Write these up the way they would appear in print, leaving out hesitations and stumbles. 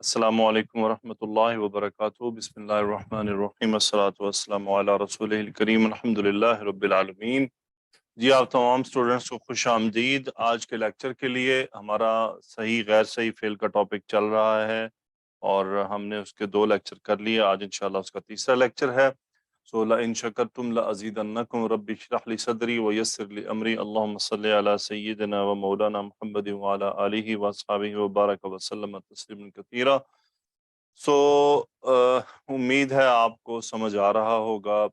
السلام علیکم ورحمۃ اللہ وبرکاتہ، بسم اللہ الرحمن الرحیم، الصلاۃ والسلام علی رسول الکریم، الحمد للہ رب العالمین۔ جی آپ تمام اسٹوڈنٹس کو خوش آمدید۔ آج کے لیکچر کے لیے ہمارا صحیح غیر صحیح فعل کا ٹاپک چل رہا ہے اور ہم نے اس کے 2 لیکچر کر لیے، آج انشاءاللہ اس کا تیسرا لیکچر ہے۔ سو لئن شکرتم لازیدنکم رب اشرح لی صدری ویسر لی امری، اللہم صلی علی سیدنا و مولانا محمد وعلی آلہ واصحابہ وبارک وسلم تسلیما کثیرا۔ سو امید ہے آپ کو سمجھ آ رہا ہوگا۔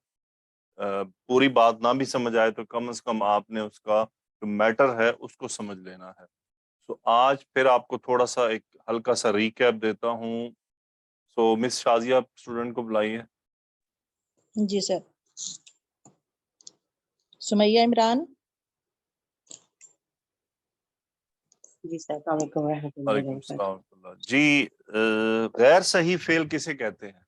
پوری بات نہ بھی سمجھ آئے تو کم از کم آپ نے اس کا جو میٹر ہے اس کو سمجھ لینا ہے۔ سو آج پھر آپ کو تھوڑا سا ایک ہلکا سا ریکیپ دیتا ہوں۔ سو مس شازیہ اسٹوڈنٹ کو بلائیے۔ جی سر۔ سمیہ عمران۔ جی سر، السلام علیکم ورحمۃ اللہ وعلیکم وبرکاتہ۔ السلام ورحمۃ اللہ۔ جی غیر صحیح فعل کسے کہتے ہیں؟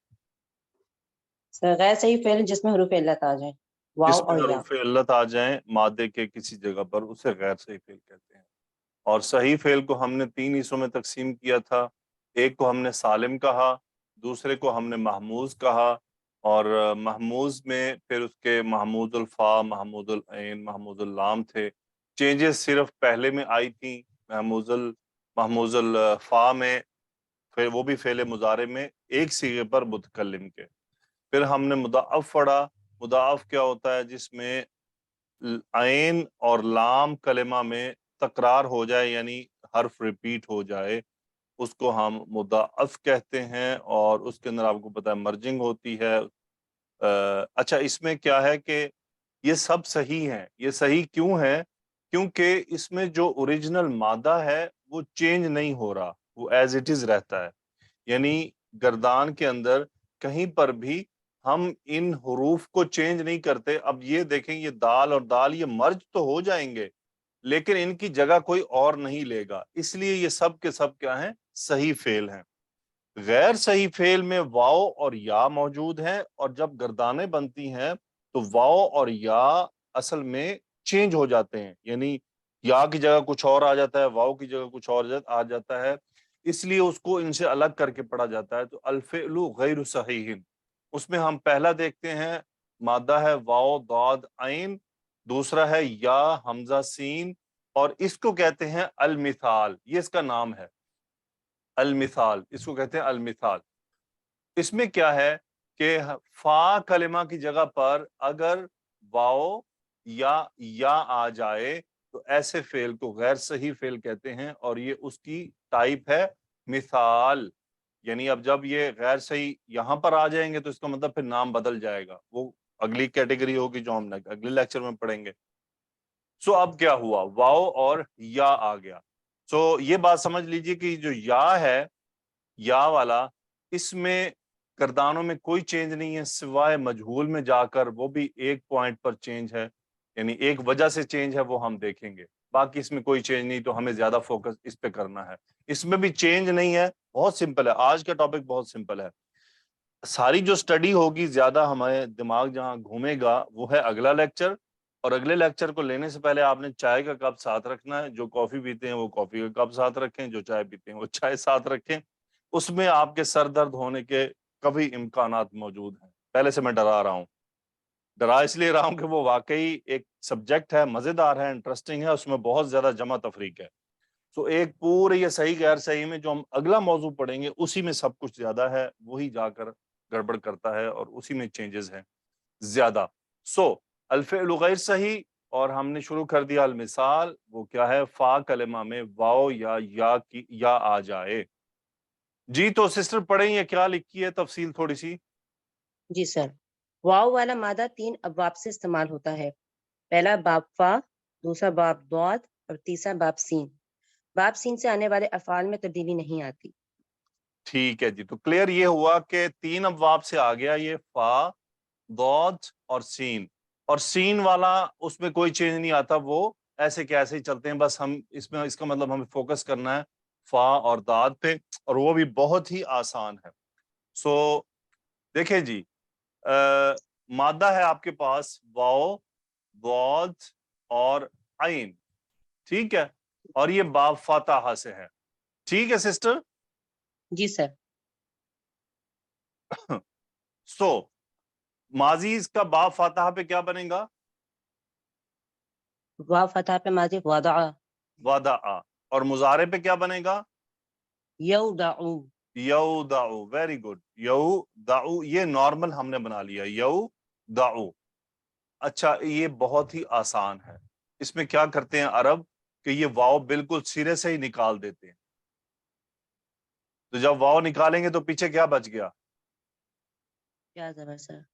سر غیر صحیح فعل جس میں حروف علت آ جائیں، واو جس میں اور یا۔ حروف علت آ جائیں مادے کے کسی جگہ پر، اسے غیر صحیح فعل کہتے ہیں۔ اور صحیح فعل کو ہم نے 3 حصوں میں تقسیم کیا تھا۔ ایک کو ہم نے سالم کہا، دوسرے کو ہم نے محموز کہا، اور محموز میں پھر اس کے محمود الفا، محمود العین، محمود اللام تھے۔ چینجز صرف پہلے میں آئی تھیں، محموز الفا میں، پھر وہ بھی فعل مضارع میں ایک صیغے پر متکلم کے۔ پھر ہم نے مضاعف پڑھا۔ مضاعف کیا ہوتا ہے؟ جس میں عین اور لام کلمہ میں تکرار ہو جائے، یعنی حرف ریپیٹ ہو جائے، اس کو ہم مضاعف کہتے ہیں، اور اس کے اندر آپ کو پتہ ہے مرجنگ ہوتی ہے۔ اچھا، اس میں کیا ہے کہ یہ سب صحیح ہیں۔ یہ صحیح کیوں ہے؟ کیونکہ اس میں جو اوریجنل مادہ ہے وہ چینج نہیں ہو رہا، وہ ایز اٹ از رہتا ہے۔ یعنی گردان کے اندر کہیں پر بھی ہم ان حروف کو چینج نہیں کرتے۔ اب یہ دیکھیں، یہ دال اور دال یہ مرج تو ہو جائیں گے، لیکن ان کی جگہ کوئی اور نہیں لے گا، اس لیے یہ سب کے سب کیا ہیں؟ صحیح فعل ہیں۔ غیر صحیح فعل میں واو اور یا موجود ہیں، اور جب گردانیں بنتی ہیں تو واو اور یا اصل میں چینج ہو جاتے ہیں، یعنی یا کی جگہ کچھ اور آ جاتا ہے، واو کی جگہ کچھ اور آ جاتا ہے، اس لیے اس کو ان سے الگ کر کے پڑھا جاتا ہے۔ تو الفعل غیر صحیح، اس میں ہم پہلا دیکھتے ہیں، مادہ ہے واو ضاد عین، دوسرا ہے یا حمزہ سین، اور اس کو کہتے ہیں المثال۔ یہ اس کا نام ہے، المثال، اس کو کہتے ہیں المثال۔ اس میں کیا ہے کہ فا کلمہ کی جگہ پر اگر واو یا آ جائے تو ایسے فعل کو غیر صحیح فعل کہتے ہیں، اور یہ اس کی ٹائپ ہے مثال۔ یعنی اب جب یہ غیر صحیح یہاں پر آ جائیں گے تو اس کا مطلب پھر نام بدل جائے گا، وہ اگلی کیٹیگری ہوگی جو ہم اگلے لیکچر میں پڑھیں گے۔ سو اب کیا ہوا؟ واو اور یا آ گیا۔ سو یہ بات سمجھ لیجئے کہ جو یا ہے، یا والا، اس میں گردانوں میں کوئی چینج نہیں ہے سوائے مجہول میں جا کر، وہ بھی ایک پوائنٹ پر چینج ہے، یعنی ایک وجہ سے چینج ہے، وہ ہم دیکھیں گے۔ باقی اس میں کوئی چینج نہیں، تو ہمیں زیادہ فوکس اس پہ کرنا ہے۔ اس میں بھی چینج نہیں ہے، بہت سمپل ہے، آج کا ٹاپک بہت سمپل ہے۔ ساری جو سٹڈی ہوگی، زیادہ ہمارے دماغ جہاں گھومے گا وہ ہے اگلا لیکچر، اور اگلے لیکچر کو لینے سے پہلے آپ نے چائے کا کپ ساتھ رکھنا ہے۔ جو کافی پیتے ہیں وہ کافی کا کپ ساتھ رکھیں، جو چائے پیتے ہیں وہ چائے ساتھ رکھیں۔ اس میں آپ کے سر درد ہونے کے کبھی امکانات موجود ہیں، پہلے سے میں ڈرا رہا ہوں۔ ڈرا اس لیے رہا ہوں کہ وہ واقعی ایک سبجیکٹ ہے، مزیدار ہے، انٹرسٹنگ ہے، اس میں بہت زیادہ جمع تفریق ہے۔ سو ایک پورے یہ صحیح غیر صحیح میں جو ہم اگلا موضوع پڑھیں گے اسی میں سب کچھ زیادہ ہے، وہی جا کر گڑبڑ کرتا ہے، اور اسی میں چینجز ہیں زیادہ۔ سو الفعل غیر صحیح، اور ہم نے شروع کر دیا المثال۔ وہ کیا ہے؟ فا کلمہ میں واو یا آ جائے۔ جی تو سسٹر پڑھیں، یہ کیا لکھی ہے تفصیل تھوڑی سی؟ جی سر، واو والا مادہ 3 ابواب سے استعمال ہوتا ہے۔ پہلا باب فا، دوسرا باب ضاد، اور تیسرا باب سین۔ باب سین سے آنے والے افعال میں تبدیلی نہیں آتی۔ ٹھیک ہے جی، تو کلیئر یہ ہوا کہ 3 ابواب سے آ گیا یہ فا، ضاد اور سین، اور سین والا اس میں کوئی چینج نہیں آتا، وہ ایسے کہ ایسے ہی چلتے ہیں۔ بس ہم اس کا مطلب ہمیں فوکس کرنا ہے فا اور ضاد پہ، اور وہ بھی بہت ہی آسان ہے۔ سو دیکھیں جی، مادہ ہے آپ کے پاس واو، ضاد اور عین، ٹھیک ہے، اور یہ باب فاتحہ سے ہے، ٹھیک ہے سسٹر؟ जी सर. सो माजी इसका बाब फातहा पे क्या बनेगा? वाव फतह पे माजी वदा, वादा। और मुजारे पे क्या बनेगा? यौदाउ. यऊ दाऊ। Very good. यऊ दाऊ, ये नॉर्मल हमने बना लिया, यऊ दाऊ। अच्छा, ये बहुत ही आसान है। इसमें क्या करते हैं अरब कि ये वाव बिल्कुल सिरे से ही निकाल देते हैं। तो जब वाव निकालेंगे तो पीछे क्या बच गया? क्या जबर सर?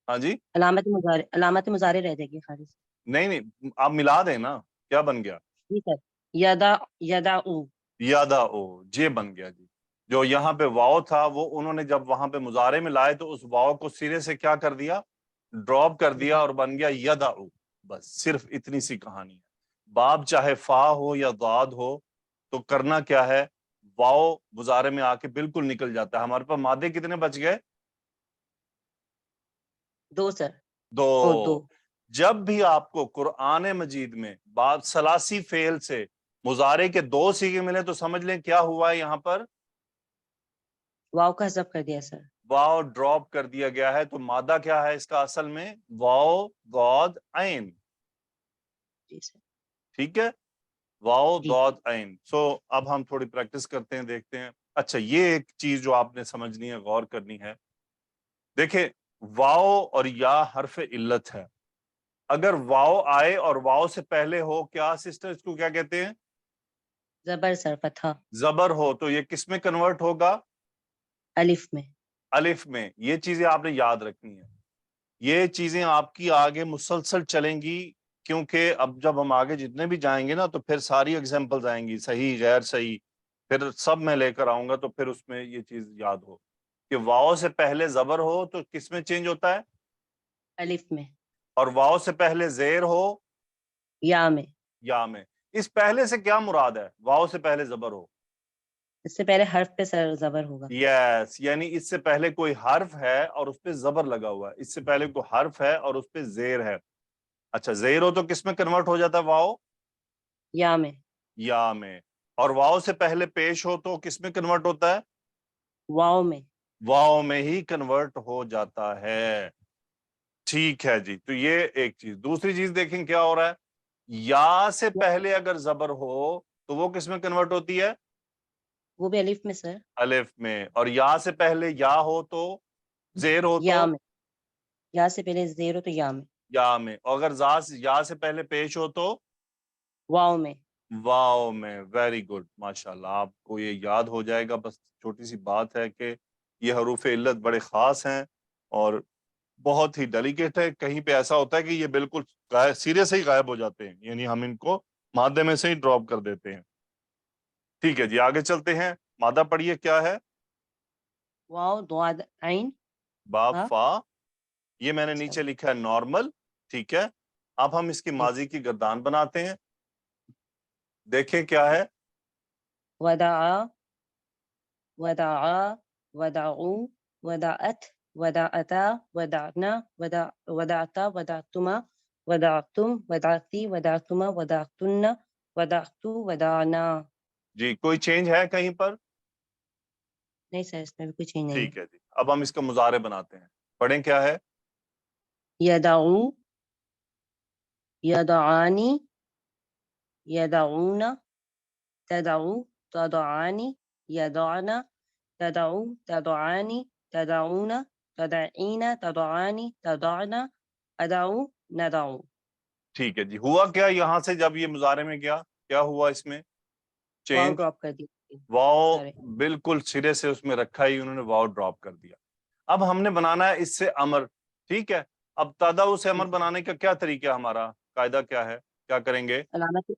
हाँ जी। अलामत मुजारे रह जाएगी खाली से. नहीं नहीं, आप मिला दें ना, क्या बन गया? जी सर. यदा, यदाउ. यादा ओ, ये बन गया जी। जो यहाँ पे वाव था वो उन्होंने जब वहां पे मुजारे में लाए तो उस वाव को सिरे से क्या कर दिया? ड्रॉप कर दिया और बन गया यदाउ। बस सिर्फ इतनी सी कहानी है। बाब चाहे फा हो या दाद हो, तो करना क्या है, वाव मुजारे में आके बिल्कुल निकल जाता है। हमारे पास मादे कितने बच गए? 2 सर. ओ 2. दो। जब भी आपको कुरान मजीद में बाब सलासी फेल से मुजारे के 2 सीगे मिले तो समझ लें क्या हुआ है यहाँ पर? वाव का हज़फ कर दिया सर. वाव ड्रॉप कर दिया गया है। तो मादा क्या है इसका असल में? वाव दौद ऐन। जी सर. ठीक है, वाव जी. दौद ऐन। सो अब हम थोड़ी प्रैक्टिस करते हैं, देखते हैं। अच्छा, ये एक चीज जो आपने समझनी है, गौर करनी है। देखिए, वाव और या हर्फ इल्लत है। अगर वाव आए और वाव से पहले हो, क्या सिस्टर इसको क्या कहते हैं? जबर सर, फतहा. जबर हो, तो ये किस में कन्वर्ट होगा? अलिफ में. अलिफ में। ये चीजें आपने याद रखनी है। ये चीजें आपकी आगे मुसलसल चलेंगी, क्योंकि अब जब हम आगे जितने भी जाएंगे ना तो फिर सारी एग्जांपल्स आएंगी, सही गैर सही, फिर सब मैं लेकर आऊंगा। तो फिर उसमें ये चीज याद हो कि वाव से पहले जबर हो तो किस में चेंज होता है? अलिफ में. और वाव से पहले जेर हो, या में. या में। इस पहले से क्या मुराद है, वाव से पहले जबर हो? इससे पहले हर्फ पे सर जबर होगा. यस, यानी इससे पहले कोई हर्फ है और उस पे जबर लगा हुआ है, इससे पहले कोई हर्फ है और उस पे जेर है। अच्छा, जेर हो तो किस में कन्वर्ट हो जाता है वाव? या में. या में। और वाव से पहले पेश हो तो किस में कन्वर्ट होता है? वाव में. वाव में ही कन्वर्ट हो जाता है। ठीक है जी। तो ये एक चीज। दूसरी चीज देखें क्या हो रहा है। या से पहले अगर जबर हो तो वो किस में कन्वर्ट होती है? वो भी अलिफ में सर. अलिफ में। और या से पहले या हो तो, जेर हो या तो? में. या से पहले जेरो तो या में. या में। और अगर या से पहले पेश हो तो? वाव में. वाव में। वेरी गुड, माशाल्लाह, आपको ये याद हो जाएगा। बस छोटी सी बात है कि ये हरूफ इल्लत बड़े खास हैं और बहुत ही डेलिकेट है। कहीं पे ऐसा होता है कि ये बिल्कुल सिरे से ही गायब हो जाते हैं, यानी हम इनको मादे में से ही ड्रॉप कर देते हैं। ठीक है जी, आगे चलते हैं। मादा पढ़िए, क्या है? वाव द्वाद ऐन. बाब हाँ. फा। ये मैंने अच्छा. नीचे लिखा है नॉर्मल। ठीक है, अब हम इसकी जी. माजी की गर्दान बनाते हैं। देखें क्या है। वदा, वदा, वदाउ, वदाअत, वदाअता, वदाना, वदाअता, वदातुमा, वदातुम, वदाती, वदातुमा, वदातुन्ना, वदातु, वदाना. जी, कोई चेंज है कहीं पर? नहीं सर, इसमें भी कुछ ही नहीं है. ठीक है जी, अब हम इसका मुजारे बनाते हैं। पढ़ें क्या है। यदाउ, यदाआनी, यदाऊना, तदाउ, तदाआनी, यदाना, तदाउ, तदाआनी, तदाउना, तदाईना, तदाआनी, तदाना, अदाउ, नदाउ. ठीक है जी। हुआ क्या यहाँ से जब ये मुजारे में गया, क्या हुआ इसमें वाव चेंज? ड्रॉप कर दी. वाव सॉरी. बिल्कुल सिरे से उसमें रखा ही उन्होंने, वाव ड्रॉप कर दिया। अब हमने बनाना है इससे अमर। ठीक है, अब तदाउ से अमर बनाने का क्या तरीका, हमारा कायदा क्या है, क्या करेंगे? अलामत,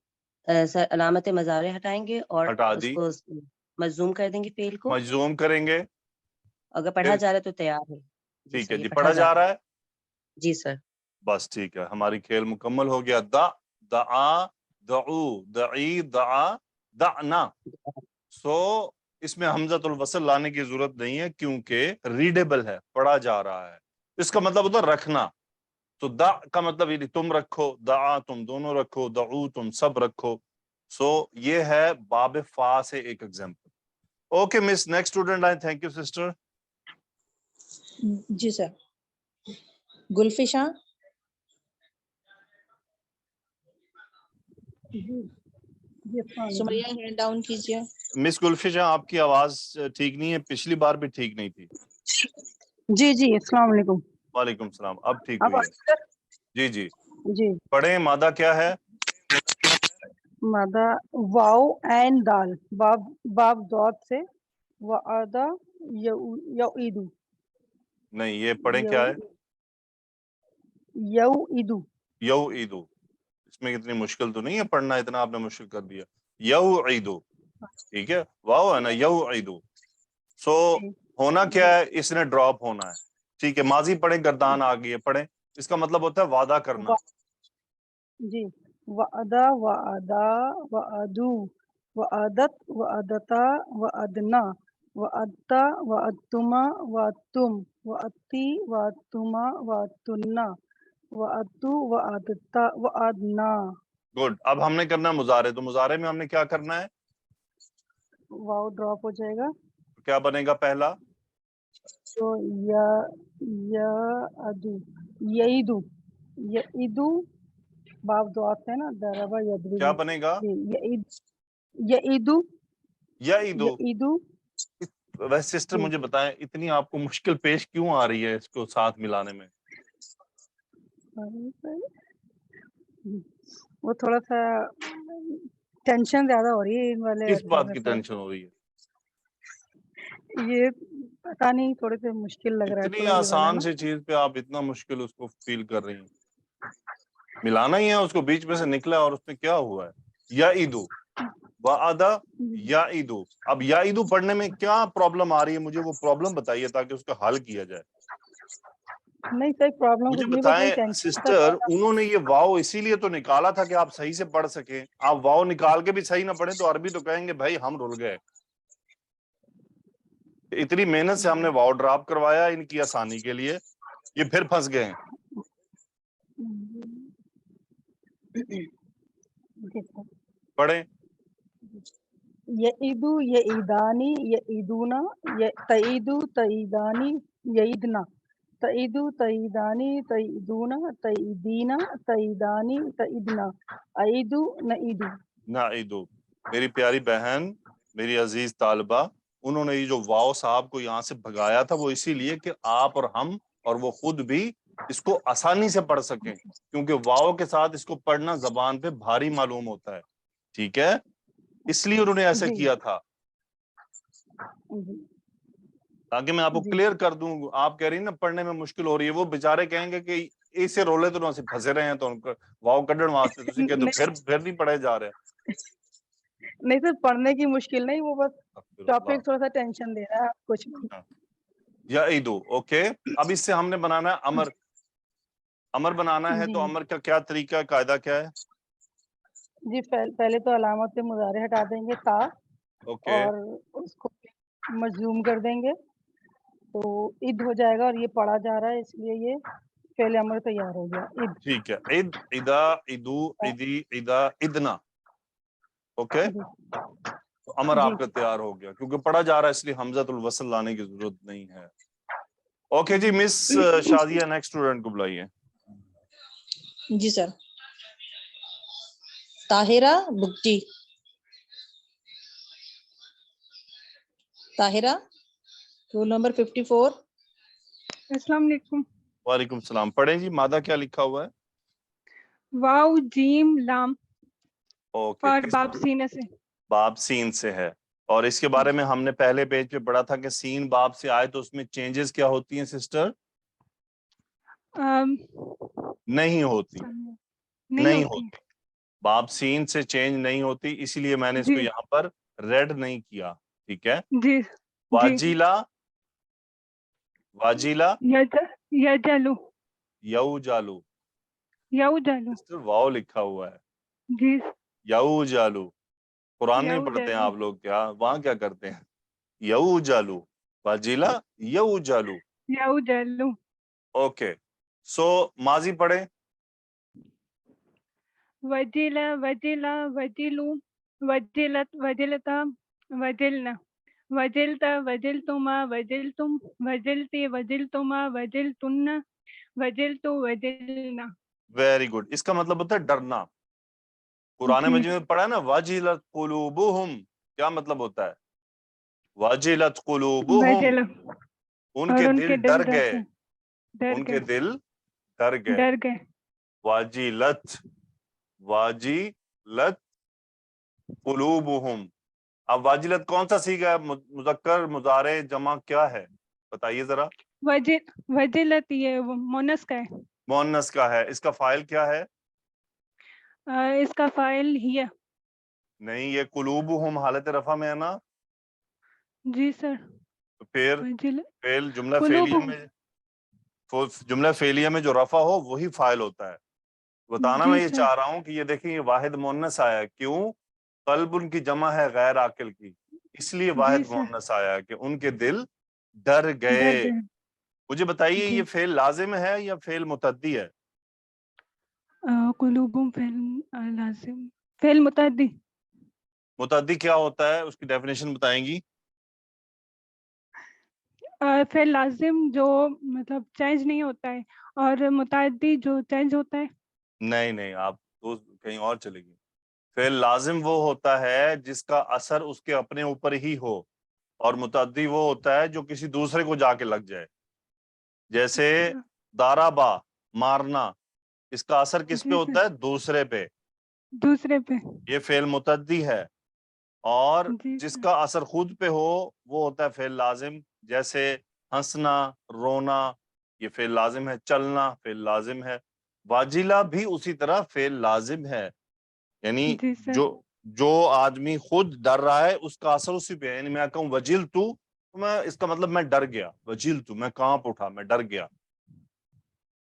सर अलामत मज़ारे हटाएंगे और हटा दी। उसको मजूम कर देंगे फेल को. मजूम करेंगे। अगर पढ़ा फिर जा रहा है तो तैयार है. जी ठीक सर, है ये जी, पढ़ा पढ़ा जा जा रहा रहा है. है। जी सर. बस ठीक है, हमारी खेल मुकम्मल हो गया। दआ, दऊ, दई, दआ, दना। सो इसमें हमजतुल वसल लाने की जरूरत नहीं है, क्योंकि रीडेबल है, पढ़ा जा रहा है। इसका मतलब होता है रखना। तो दा का मतलब ये तुम रखो, दा तुम दोनों रखो, दऊ तुम सब रखो। सो ये है बाब फा से एक example. Okay, Miss. Next student, I thank you, sister. जी sir. Gulfisha. Sumaiya hand down कीजिए. मिस गुलफिशा, आपकी आवाज ठीक नहीं है, पिछली बार भी ठीक नहीं थी. जी जी, अस्सलाम वालेकुम. वालेकुम सलाम. अब ठीक अब हुई है. जी जी. जी, पढ़े. मादा क्या है? मादा वाव एंड दाल. बाब बाब दौत से वादा यऊइदु. नहीं, ये पढ़े क्या है? यऊइदु. यऊ ईदू. इसमें इतनी मुश्किल तो नहीं है पढ़ना, इतना आपने मुश्किल कर दिया. यऊ ईदू. ठीक है, वाव है ना, यऊ ईदू. सो होना क्या है, इसने ड्रॉप होना है. ठीक है, माजी पढ़े, गर्दान आ गई है, पढ़े. इसका मतलब होता है वादा करना. जी, वादा वादा वादु वादत वादता वादना वादता वादतुमा वादतुम वादती वादतुमा वादतुन्ना वादतु वादता वादना. गुड. अब हमने करना है मुजारे. तो मुजारे में हमने क्या करना है? वाव ड्रॉप हो जाएगा क्या बनेगा पहला? तो या अदु यईदु यईदु. बाब दुआत है ना, दरबा यदरिबु. क्या बनेगा? यईदु यईदु. यईदु. वैसे सिस्टर मुझे बताएं, इतनी आपको मुश्किल पेश क्यों आ रही है इसको साथ मिलाने में? वो थोड़ा सा टेंशन ज्यादा हो रही है इन वाले. किस बात की टेंशन हो रही है? ये पता नहीं, थोड़े से मुश्किल लग रहा है. इतनी आसान सी चीज पे आप इतना मुश्किल उसको फील कर रही हैं. मिलाना ही है उसको, बीच में से निकला और उसमें क्या हुआ है? या ईदू वादा या ईदू. अब या ईदू पढ़ने में क्या प्रॉब्लम आ रही है, मुझे वो प्रॉब्लम बताइए ताकि उसका हल किया जाए. नहीं सर, प्रॉब्लम मुझे कुछ नहीं, बस वही बताएं टेंशन. सिस्टर, उन्होंने ये वाव इसीलिए तो निकाला था कि आप सही से पढ़ सकें. आप वाव निकाल के भी सही ना पढ़े तो अरबी तो कहेंगे भाई हम रुल गए. इतनी मेहनत से हमने वाव ड्रॉप करवाया इनकी आसानी के लिए, ये फिर फंस गए हैं. पढ़े. यईदु यईदानी यईदुना तईदु तईदानी यईदना तईदु तईदानी तईदुना तईदीना तईदानी तईदना अईदु नईदु. ना ईदू. मेरी प्यारी बहन, मेरी अजीज तालिबा, उन्होंने ये जो वाव साहब को यहाँ से भगाया था वो इसीलिए कि आप और हम और वो खुद भी इसको आसानी से पढ़ सकें, क्योंकि वाव के साथ इसको पढ़ना जबान पे भारी मालूम होता है. ठीक है, इसलिए उन्होंने ऐसा किया था ताकि मैं आपको क्लियर कर दूं. आप कह रही हैं ना पढ़ने में मुश्किल हो रही है, वो बेचारे कहेंगे कि इसे रोले तो ना फंसे रहे हैं तो उनको वाव कढ़ण वास्ते तुसी कहते हो फिर नहीं पढ़े जा रहे. नहीं सर, पढ़ने की मुश्किल नहीं, वो बस टॉपिक थोड़ा सा टेंशन दे रहा है कुछ. या ईदू. ओके, अब इससे हमने बनाना है अमर. अमर बनाना है तो अमर का क्या तरीका है, कायदा क्या है? जी, पहले तो अलामत से मुजारे हटा देंगे ता. ओके. और उसको मजलूम कर देंगे तो ईद हो जाएगा. और ये पढ़ा जा रहा है इसलिए ये पहले अमर तैयार हो गया. ईद. ठीक है. ईद, इदा, ईदू, ईदी, इदा, इदना. ओके, तो अमर आपका तैयार हो गया क्योंकि पढ़ा जा रहा है, इसलिए हमज़तुल वस्ल लाने की जरूरत नहीं है. ओके जी, मिस शादिया नेक्स्ट स्टूडेंट को बुलाइए. जी sir. Tahira Bugti. Tahira, roll number 54. अस्सलाम वालेकुम. वालेकुम सलाम. पढ़ें जी, मादा क्या लिखा हुआ है? वाव जीम लाम. ओके, और बाब सीने से. बाब सीन से है. और इसके बारे में हमने पहले पेज पे पढ़ा था कि सीन बाब से आए तो उसमें चेंजेस क्या होती हैं सिस्टर? नहीं होती. नहीं होती. बाब सीन से चेंज नहीं होती, इसीलिए मैंने इसको यहाँ पर रेड नहीं किया. ठीक है जी. वाजीला, वाजीला, यजलु, यऊजालू. यऊजालु. सिस्टर वाव लिखा हुआ है. जी. यऊजालू. कुरान नहीं पढ़ते हैं यऊजालू. आप लोग क्या? वहां क्या करते हैं? यऊजालू. वाजीला, यऊजालू. यऊजालु. ओके, सो माजी पढ़े. वजिला वजिला वजिलु वजिलत वजिलता वजिलना वजिलत वजिलतुमा वजिलतुम वजिलती वजिलतुमा वजिलतुन्ना वजिलतु वजिलना। Very good. इसका मतलब होता है डरना। कुरान जी। मजीद में पढ़ा है ना, वाजिलत कुलूबुहुम, क्या मतलब होता है? वाजिलत कुलूबुहुम, वजिल और उनके दिल उनके डर दिल गए, डर उनके गए दिल डर गए। डर गए। वाजिलत, वाजिलत कुलूबुहुम। अब वाजिलत कौन सा सीगा है? मुजक्कर, मुजारे, जमा क्या है? बताइए जरा। वजिलत ये वो मोनस का है। मुअन्नस का है। इसका फाइल क्या है? इसका फाइल हिया। नहीं, ये कुलूबुहुम हालत रफा में है ना, जी सर। तो फिर वजिल फेल जुमला फेलिया कुलूब। में, जुमला फेलिया में जो रफा हो वही फाइल होता है। बताना जी मैं ये सर। चाह रहा हूँ कि ये देखिए, ये वाहिद मुअन्नस आया है। क्यों? कल्ब उनकी जमा है गैर आकिल की, इसलिए जी वाहिद सर। मुअन्नस आया है कि उनके दिल डर डर गए। गए। मुझे बताइए, ये जी। फेल लाजिम है या फेल मुतद्दी है? कुलूबुम फेल लाजिम फेल मुतअद्दी। मुतद्दी क्या होता है, उसकी डेफिनेशन बताएंगी? फेल लाजिम जो मतलब चेंज नहीं होता है, और मुतअद्दी जो चेंज होता है। नहीं नहीं, आप तो कहीं और चलेगी। फेल लाजिम वो होता है जिसका असर उसके अपने ऊपर ही हो, और मुतअद्दी वो होता है जो किसी दूसरे को जाके लग जाए। जैसे अच्छा। दाराबा, मारना, इसका असर किस पे जी होता सर। है? दूसरे पे। दूसरे पे। ये फेल मुतद्दी है। और जी सर। जिसका असर खुद पे हो वो होता है फेल लाजिम। जैसे हंसना, रोना, ये फेल लाजिम है। चलना फेल लाजिम है। वाजिला भी उसी तरह फेल लाजिम है। यानी जी सर। जो जो आदमी खुद डर रहा है उसका असर उसी पे है। यानी मैं कहूँ वजिल तू, तो मैं, इसका मतलब मैं डर गया। वजिल तू, मैं कांप उठा, मैं डर गया।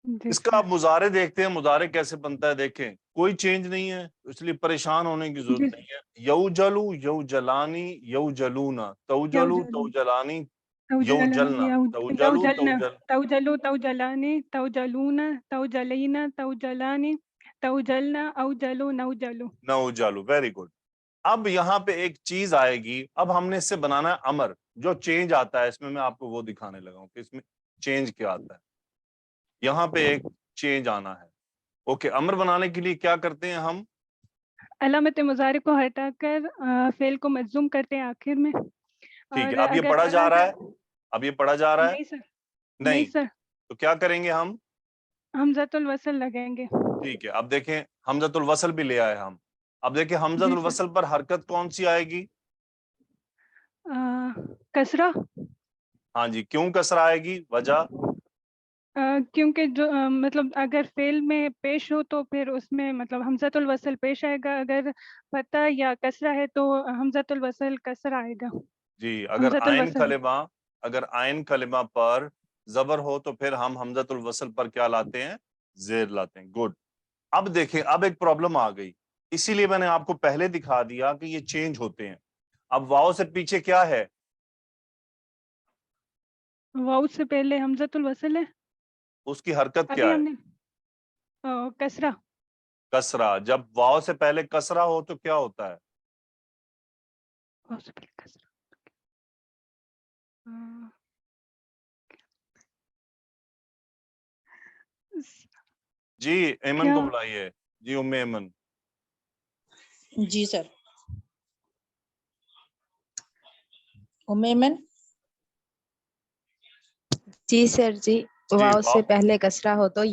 जी इसका सर। आप मुजारे देखते हैं, मुजारे कैसे बनता है देखें, कोई चेंज नहीं है, तो इसलिए परेशान होने की जरूरत जी। नहीं है। यऊ जलू, यऊ जलानी, यऊ जलूना, तऊ जलू, यौजल तऊ जलानी, यऊ तौजला जलना, तऊ जलू, यौजलना तऊ जल। तौजलू तौजलानी तौजलूना तौजलीना तौजलानी तौजलना औजलू नौजलू। नऊ जालू, वेरी गुड। अब यहाँ पे एक चीज आएगी, अब हमने इससे बनाना है अमर। जो चेंज आता है इसमें, मैं आपको वो दिखाने लगा हूं कि इसमें चेंज क्या आता है। यहाँ पे एक चेंज आना है। ओके, अमर बनाने के लिए क्या करते हैं हम? अलामत मुजारे को हटाकर फेल को मजूम करते हैं आखिर में। ठीक है, और अब ये अगर पढ़ा जा पढ़ा रहा जा है, अब ये पढ़ा जा रहा है। नहीं सर। नहीं नहीं, सर। तो क्या करेंगे हम? हमजतुल वसल लगेंगे। ठीक है, अब देखें, हमजतुल वसल भी ले आए हम। अब देखें, जी हमजतुल सर। वसल पर हरकत कौन सी आएगी? कसरा। हाँ जी, क्यों कसरा आएगी? वजह? क्योंकि जो मतलब अगर फेल में पेश हो तो फिर उसमें मतलब हमजतुल वसल पेश आएगा। अगर फतह या कसरा है तो हमजतुल वसल कसरा आएगा। जी, अगर हमजतुल आइन वसल। कलिमा, अगर आइन कलिमा पर जबर हो तो फिर हम हमजतुल वसल पर क्या लाते हैं? जेर लाते हैं। गुड। अब देखें, अब एक प्रॉब्लम आ गई, इसीलिए मैंने आपको पहले दिखा दिया कि ये चेंज होते हैं। अब वाव से पीछे क्या है? वाउ से पहले हमजतुल वसल है। उसकी हरकत अभी क्या है? हमने कसरा। कसरा। जब वाव से पहले कसरा हो तो क्या होता है? वाउ से पहले कसरा। अ, जी, एमन क्या? को बुलाइए। जी, उम्मे एमन। जी सर। उम्मेमन। जी सर जी। जी, वाव से वाव, पहले कसरा हो तो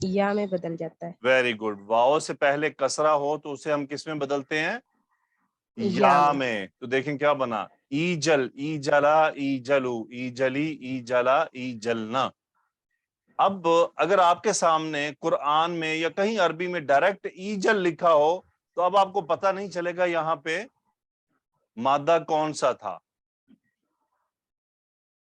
या में बदल जाता है। Very good. वाव से पहले कसरा हो तो उसे हम किस में बदलते हैं? या या में। में। तो देखें क्या बना? ईजल, ईजला, ईजलू, ईजली, ईजला, ईजलना। अब अगर आपके सामने कुरान में या कहीं अरबी में डायरेक्ट ईजल लिखा हो तो अब आपको पता नहीं चलेगा यहाँ पे मादा कौन सा था।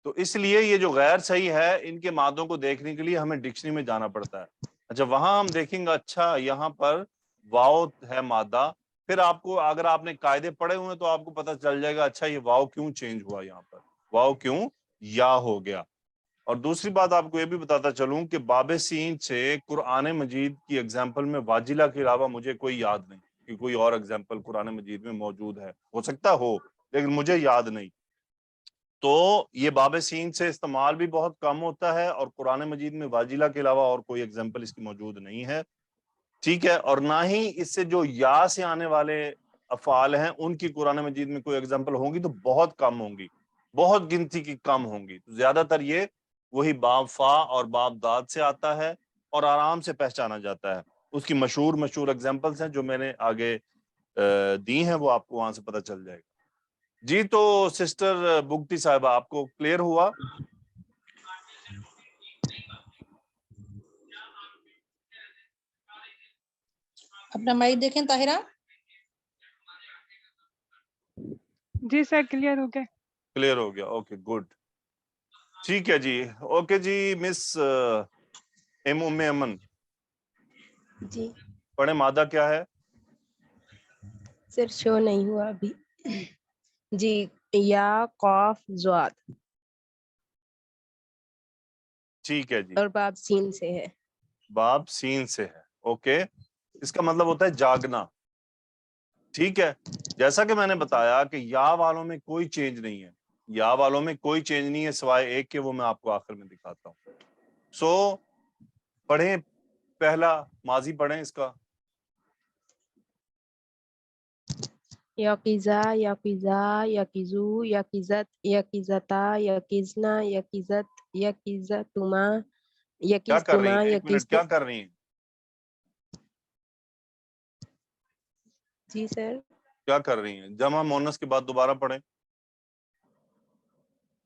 तो इसलिए ये जो गैर सही है, इनके मादों को देखने के लिए हमें डिक्शनरी में जाना पड़ता है। अच्छा, वहां हम देखेंगे, अच्छा यहाँ पर वाव है मादा, फिर आपको, अगर आपने कायदे पढ़े हुए हैं तो आपको पता चल जाएगा, अच्छा ये वाव क्यों चेंज हुआ, यहाँ पर वाव क्यों या हो गया। और दूसरी बात आपको ये भी बताता चलूं कि बाबे सीन से कुरान मजीद की एग्जाम्पल में वाजिला के अलावा मुझे कोई याद नहीं कि कोई और एग्जाम्पल कुरान मजीद में मौजूद है। हो सकता हो, लेकिन मुझे याद नहीं। تو یہ باب سین سے استعمال بھی بہت کم ہوتا ہے اور قرآن مجید میں واجلہ کے علاوہ اور کوئی ایگزامپل اس کی موجود نہیں ہے. ٹھیک ہے, اور نہ ہی اس سے جو یا سے آنے والے افعال ہیں ان کی قرآن مجید میں کوئی ایگزامپل ہوں گی تو بہت کم ہوں گی, بہت گنتی کی کم ہوں گی. زیادہ تر یہ وہی باب فا اور باب داد سے آتا ہے اور آرام سے پہچانا جاتا ہے. اس کی مشہور ایگزامپلس ہیں جو میں نے آگے دی ہیں, وہ آپ کو وہاں سے پتہ چل جائے گا. جی تو سسٹر بگٹی صاحبہ آپ کو کلیئر ہوا؟ اپنا مائک دیکھیں طاہرہ. جی سر کلیئر ہو گیا. کلیئر ہو گیا, اوکے گڈ. ٹھیک ہے جی, اوکے جی. مس ام امن جی پڑھیں, مادہ کیا ہے؟ سر شو نہیں ہوا ابھی. جی یا قاف ضاد ٹھیک ہے جی, اور باب سین سے ہے. باب سین سے ہے. اوکے, اس کا مطلب ہوتا ہے جاگنا. ٹھیک ہے, جیسا کہ میں نے بتایا کہ یا والوں میں کوئی چینج نہیں ہے, یا والوں میں کوئی چینج نہیں ہے سوائے ایک کے, وہ میں آپ کو آخر میں دکھاتا ہوں. سو پڑھیں, پہلا ماضی پڑھیں اس کا. یقیزا یقیزا یقیزو یقیزت یقیزتا یقیزنا یقیزت یقیزتما کیا کر رہی یقیزتما ہیں؟ ایک منٹ, کیا کر رہی ہیں؟ جی سر. کیا کر رہی ہیں؟ جمع مونس کے بعد دوبارہ پڑھیں.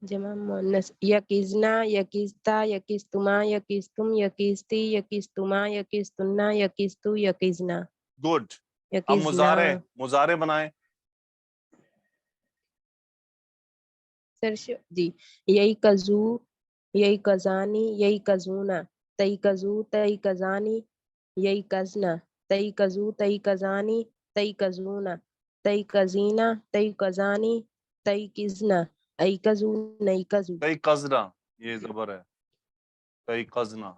جمع مؤنث یقیزنا یقیزتا یقیزتما یقیزتم یقیزتی یقیزتما یقیزتنا یقیزتو یقیزنا گڈ. اب یقیزنا. مضارع بنائیں. سر جی یہی کزو یہی کزانی یہی کزونا تئی کزو تئی کزانی یہی کزنا تئی کزو تئی کزانی تئی کزونا تئی کزینا تئی کزانی تئی کزنا ای کزو نئی کزو. کئی قزنا, یہ زبر ہے, کئی قزنا.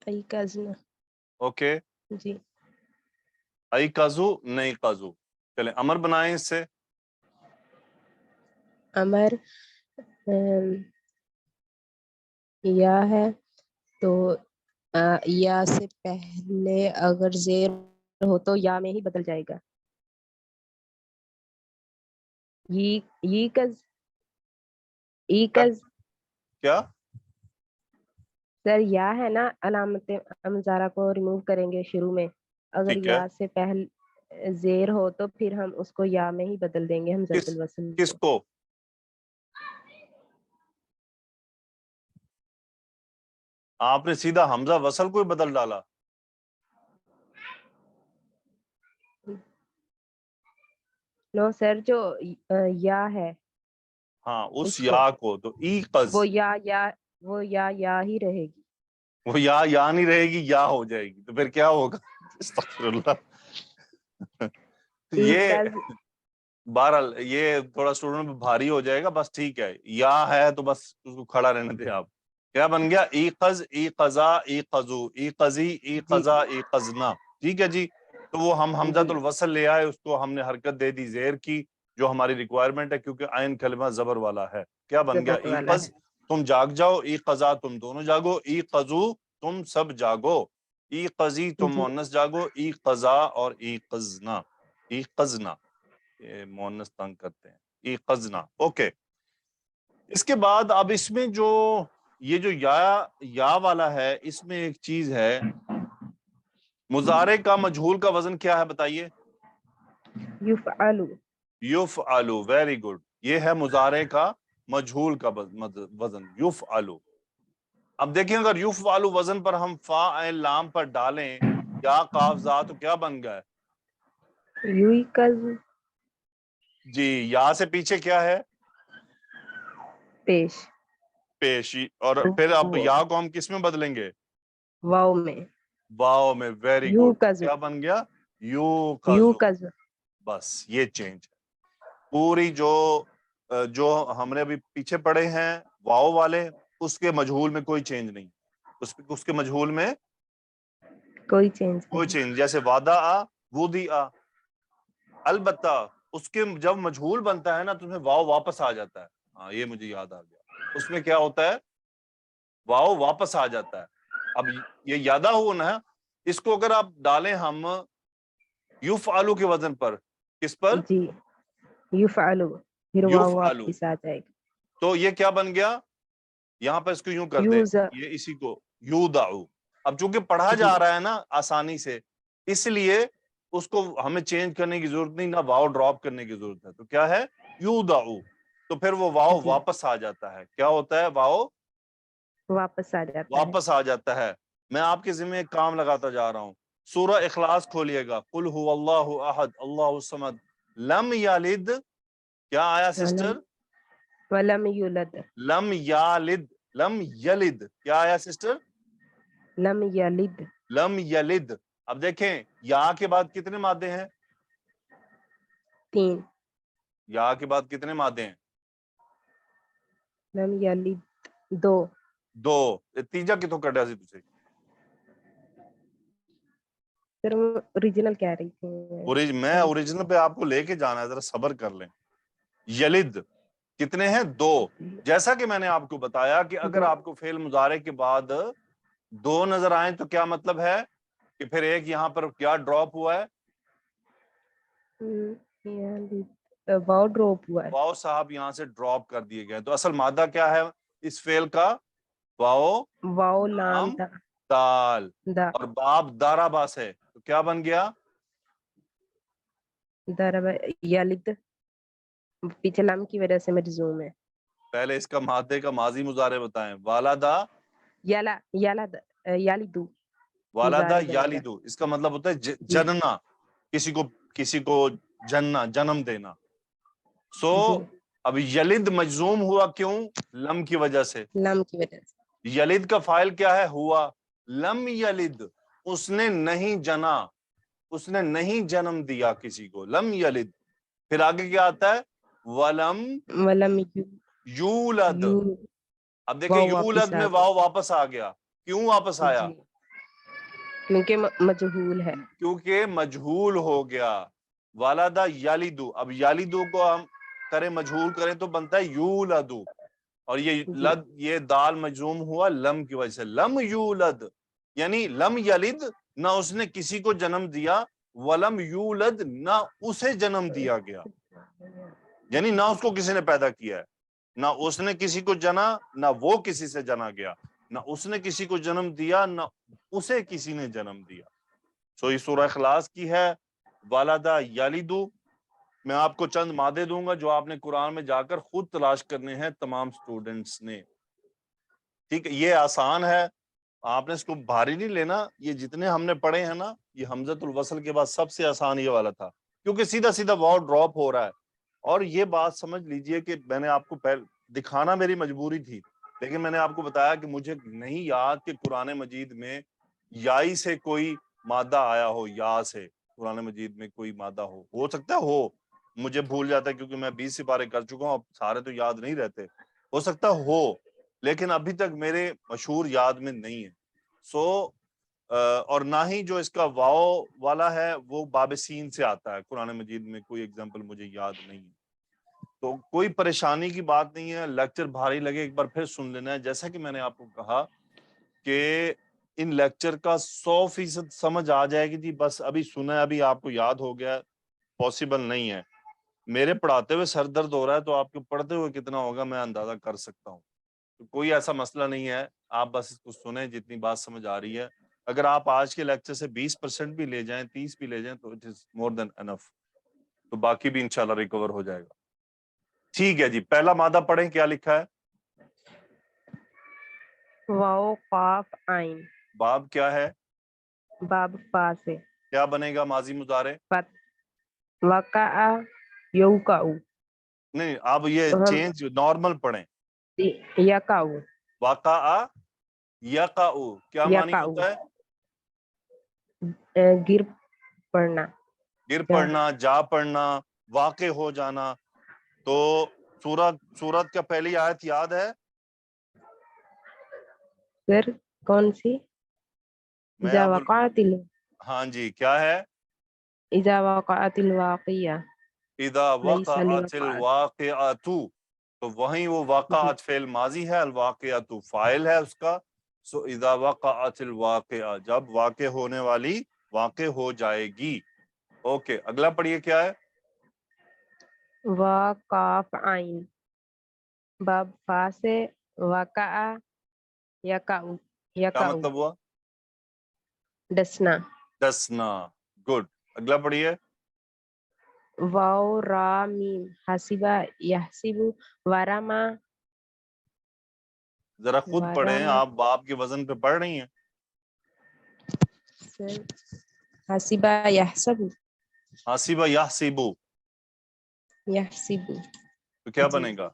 ای کزنا. اوکے, جی ای قزو نئی قزو. چلیں امر بنائیں اس سے. امر یا ہے تو یا سے پہلے اگر زیر ہو تو یا میں ہی بدل جائے گا. یہ کز کیا سر یا ہے نا, علامت مظاہرہ کو ریموو کریں گے شروع میں, اگر ٹھیک ہے, یا سے پہلے زیر ہو تو پھر ہم اس کو یا میں ہی بدل دیں گے حمزۃ الوصل کس کو. کو؟ آپ نے سیدھا حمزہ وصل کو ہی بدل ڈالا. نو سر, جو یا ہے ہاں اس اس کو, یا کو, تو ای قز, وہ یا ہی رہے گی. وہ یا نہیں رہے گی, یا ہو جائے گی. تو پھر کیا ہوگا؟ استغفر اللہ. یہ بہرحال یہ تھوڑا اسٹوڈنٹ پہ بھاری ہو جائے گا, بس ٹھیک ہے. یا ہے تو بس اس کو کھڑا رہنے دیں آپ. کیا بن گیا؟ ای قز ای قزا ای قزو ای قزی ای قزا ای قزنا. ٹھیک ہے جی, تو وہ ہم حمزۃ الوصل لے آئے, اس کو ہم نے حرکت دے دی زیر کی, جو ہماری ریکوائرمنٹ ہے, کیونکہ عین کلمہ زبر والا ہے. کیا بن گیا؟ ای قز تم جاگ جاؤ, ای قزا تم دونوں جاگو, ای قزو تم سب جاگو, ای قزی تم مؤنث جاگو, ای قزا اور ای قزنا. ای قزنا, یہ مؤنث تنگ کرتے ہیں, ای قزنا. اوکے, اس کے بعد اب اس میں جو یہ جو یا والا ہے, اس میں ایک چیز ہے, مضارع کا مجہول کا وزن کیا ہے بتائیے؟ یفعلو. یفعلو, ویری گڈ. یہ ہے مضارع کا مجہول کا وزن, یفعلو. اب دیکھیں اگر یفعلو وزن پر ہم فا عین لام پر ڈالیں یا قاف زا, تو کیا بن گیا ہے؟ یوکز. جی, یا سے پیچھے کیا ہے؟ پیش. پیشی. اور پھر اب یا کو ہم کس میں بدلیں گے؟ واو میں. واو میں, ویری گڈ. کیا بن گیا؟ یوکز. بس یہ چینج ہے. پوری جو ہم نے ابھی پیچھے پڑھے ہیں واو والے, اس کے مجہول میں کوئی چینج نہیں. اس کے مجہول میں کوئی چینج کوئی چینج, جیسے وعدہ آ وودی آ, البتہ اس کے جب مجہول بنتا ہے نا تو اس میں واو واپس آ جاتا ہے. ہاں یہ مجھے یاد آ گیا, اس میں کیا ہوتا ہے, واو واپس آ جاتا ہے. اب یہ یادہ ہوا نا, اس کو اگر آپ ڈالیں ہم یفعلو کے وزن پر, کس پر, جی یفعلو, پھر واو یفعلو, واپس آ جائے گا. تو یہ کیا بن گیا, یہاں پر اس کو یوں کر دیں, یوزا, یہ اسی کو یودعو. اب چونکہ پڑھا جی جا رہا ہے نا آسانی سے, اس لیے اس کو ہمیں چینج کرنے کی ضرورت نہیں, نہ واو ڈراپ کرنے کی ضرورت ہے. تو کیا ہے, یودعو, تو پھر وہ واو جی واپس آ جاتا ہے. کیا ہوتا ہے, واو واپس آ جاتا ہے. واپس آ جاتا ہے. میں آپ کے ذمہ ایک کام لگاتا جا رہا ہوں, سورہ اخلاص کھولیے گا, قل هو اللہ احد اللہ الصمد لم یلد, کیا آیا سسٹر, ولم یولد, لم یالد, لم یلد, کیا آیا سسٹر, لم یلد, لم یلد. اب دیکھیں یا کے بعد کتنے مادے ہیں, 3, یا کے بعد کتنے مادے ہیں, لم یلد 2, 2. تیجا کتوں کٹیا سی تسی, پھر اوریجنل کہہ رہی تھی. میں اوریجنل پہ آپ کو لے کے جانا ہے, ذرا صبر کر لیں. یلد کتنے ہیں, 2. جیسا کہ میں نے آپ کو بتایا کہ اگر آپ کو فعل مضارع کے بعد 2 نظر آئیں تو کیا مطلب ہے کہ پھر ایک یہاں پر کیا ڈراپ ہوا ہے, واو ڈراپ ہوا ہے. واو صاحب یہاں سے ڈراپ کر دیے گئے. تو اصل مادہ کیا ہے اس فعل کا, واو واو لام لام دال, دا, اور باب دارا باس ہے, تو کیا بن گیا, ضرب یلد, پیچھے لام کی وجہ سے مجزوم ہے. پہلے اس کا مادے کا ماضی مضارع بتائیں, والدہ یلا یلد, یلدو, والدہ مضارع بنے گا. یالدو, اس کا مطلب ہوتا ہے جی جننا, کسی کو جننا, جنم دینا. سو جی, اب یلد مجزوم ہوا کیوں, لم کی وجہ سے. لام کی وجہ سے. یلد کا فاعل کیا ہے, ہوا. لم یلد, اس نے نہیں جنا, اس نے نہیں جنم دیا کسی کو, لم یلد. پھر آگے کیا آتا ہے, ولم ولم یولد. یو, اب دیکھیں واو یولد واپس میں آ گیا. واو واپس آ گیا, کیوں واپس آیا, جی کیونکہ مجہول ہے. کیونکہ مجہول ہو گیا. والدہ یالیدو, اب یالیدو کو ہم کریں مجہول کریں تو بنتا ہے یولدو, اور یہ جی لد, یہ دال مجزوم ہوا لم کی وجہ سے, لم یولد, یعنی لم یلد, نہ اس نے کسی کو جنم دیا, ولم یولد, نہ اسے جنم دیا گیا, یعنی نہ اس کو کسی نے پیدا کیا ہے, نہ اس نے کسی کو جنا, نہ وہ کسی سے جنا گیا, نہ اس نے کسی کو جنم دیا, نہ اسے کسی نے جنم دیا. سو یہ سورہ اخلاص کی ہے, والدہ یالیدو. میں آپ کو چند مادے دوں گا جو آپ نے قرآن میں جا کر خود تلاش کرنے ہیں تمام سٹوڈنٹس نے, ٹھیک ہے, یہ آسان ہے, آپ نے اس کو بھاری نہیں لینا. یہ جتنے ہم نے پڑھے ہیں نا, یہ حمزۃ الوصل کے بعد سب سے آسان یہ والا تھا, کیونکہ سیدھا سیدھا واو ڈراپ ہو رہا ہے. اور یہ بات سمجھ لیجئے کہ میں نے آپ کو دکھانا میری مجبوری تھی, لیکن میں نے آپ کو بتایا کہ مجھے نہیں یاد کہ قرآن مجید میں یائی سے کوئی مادہ آیا ہو, یا سے قرآن مجید میں کوئی مادہ ہو سکتا ہے ہو, مجھے بھول جاتا ہے کیونکہ میں 20 سپارے کر چکا ہوں, اب سارے تو یاد نہیں رہتے, ہو سکتا ہو, لیکن ابھی تک میرے مشہور یاد میں نہیں ہے. سو اور نہ ہی جو اس کا واو والا ہے وہ باب سین سے آتا ہے قرآن مجید میں, کوئی ایگزامپل مجھے یاد نہیں ہے. تو کوئی پریشانی کی بات نہیں ہے, لیکچر بھاری لگے ایک بار پھر سن لینا ہے. جیسا کہ میں نے آپ کو کہا کہ ان لیکچر کا 100% سمجھ آ جائے گی, جی بس ابھی سنا ہے, ابھی آپ کو یاد ہو گیا, پاسبل نہیں ہے. میرے پڑھاتے ہوئے سر درد ہو رہا ہے, تو آپ کے پڑھتے ہوئے کتنا ہوگا میں اندازہ کر سکتا ہوں. تو کوئی ایسا مسئلہ نہیں ہے, آپ بس اس کو سنیں جتنی بات سمجھ آ رہی ہے. اگر آپ آج کے لیکچر سے 20% بھی لے جائیں, 30 بھی لے جائیں, تو اٹ از مور دین انف. تو باقی بھی انشاءاللہ ریکور ہو جائے گا. ٹھیک ہے جی, پہلا مادہ پڑھیں, کیا لکھا ہے, واو قاف عین, باب کیا ہے, باب فا سے, کیا بنے گا ماضی مضارع, وقع یوقع, نہیں آپ یہ تو ہم چینج نارمل پڑھیں, یقع, واقع یقع, کیا معنی یقع, ہوتا ہے, گر پڑنا, گر پڑنا, جا پڑنا, واقع ہو جانا. تو سورت کا پہلی آیت یاد ہے, پھر کون سی, میں اذا آپ وقعت ہاں جی, کیا ہے, اذا وقعت الواقعہ, اذا ليس وقعت الوقعة الواقعۃ، تو وہیں وہ واقعات فعل ماضی ہے، الواقعۃ فاعل ہے اس کا. سو اذا وقعت الواقعہ، جب واقع ہونے والی واقع ہو جائے گی. اوکے اگلا پڑھیے کیا ہے. وا قاف عین باب فا سے وقع یقع کیا یقع مطلب ہوا؟ ڈسنا. دسنا. گڈ. اگلا پڑھیے. واو را میم حسبہ یحسب ورما ذرا خود پڑھیں، ورما آپ باپ کے وزن پہ پڑھ رہی ہیں. حسبہ یحسب حاسبہ یحسبو، یحسب تو کیا جی. بنے گا؟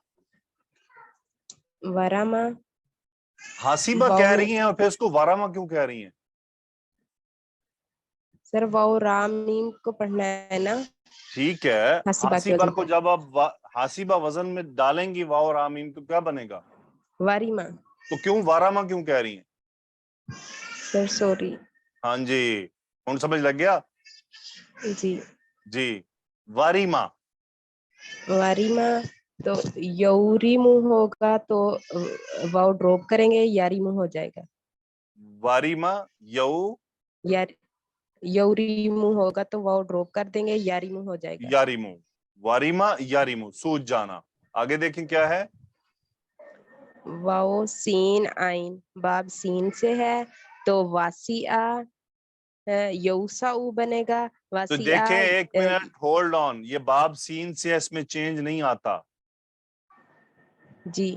ورما حاسبہ واو کہہ رہی ہیں اور پھر اس کو وارما کیوں کہہ رہی ہیں؟ سر واو را میم کو پڑھنا ہے نا ٹھیک ہے، حسبہ کے حاسبہ وزن کو پہ. جب آپ حاسبہ وزن میں ڈالیں گی واو رامیم تو کیا بنے گا؟ وریما. تو کیوں وارما کیوں کہہ رہی ہیں؟ Sir sorry. ہاں جی، ہن سمجھ لگ گیا جی. جی. واریما. وریما تو یوریمو ہوگا تو واو ڈراپ کریں گے یاریمو ہو جائے گا. واریما یو یار یوریمو ہوگا تو واو ڈراپ کر دیں گے یاریمو ہو جائے گا. یاریمو. واریما یاریمو، سوج جانا. آگے دیکھیں کیا ہے. واو سین عین باب سین سے ہے تو واسیع یوسع بنے گا. تو واسیع دیکھیں ایک منٹ ہولڈ آن، یہ باب سین سے اس میں چینج نہیں آتا، جی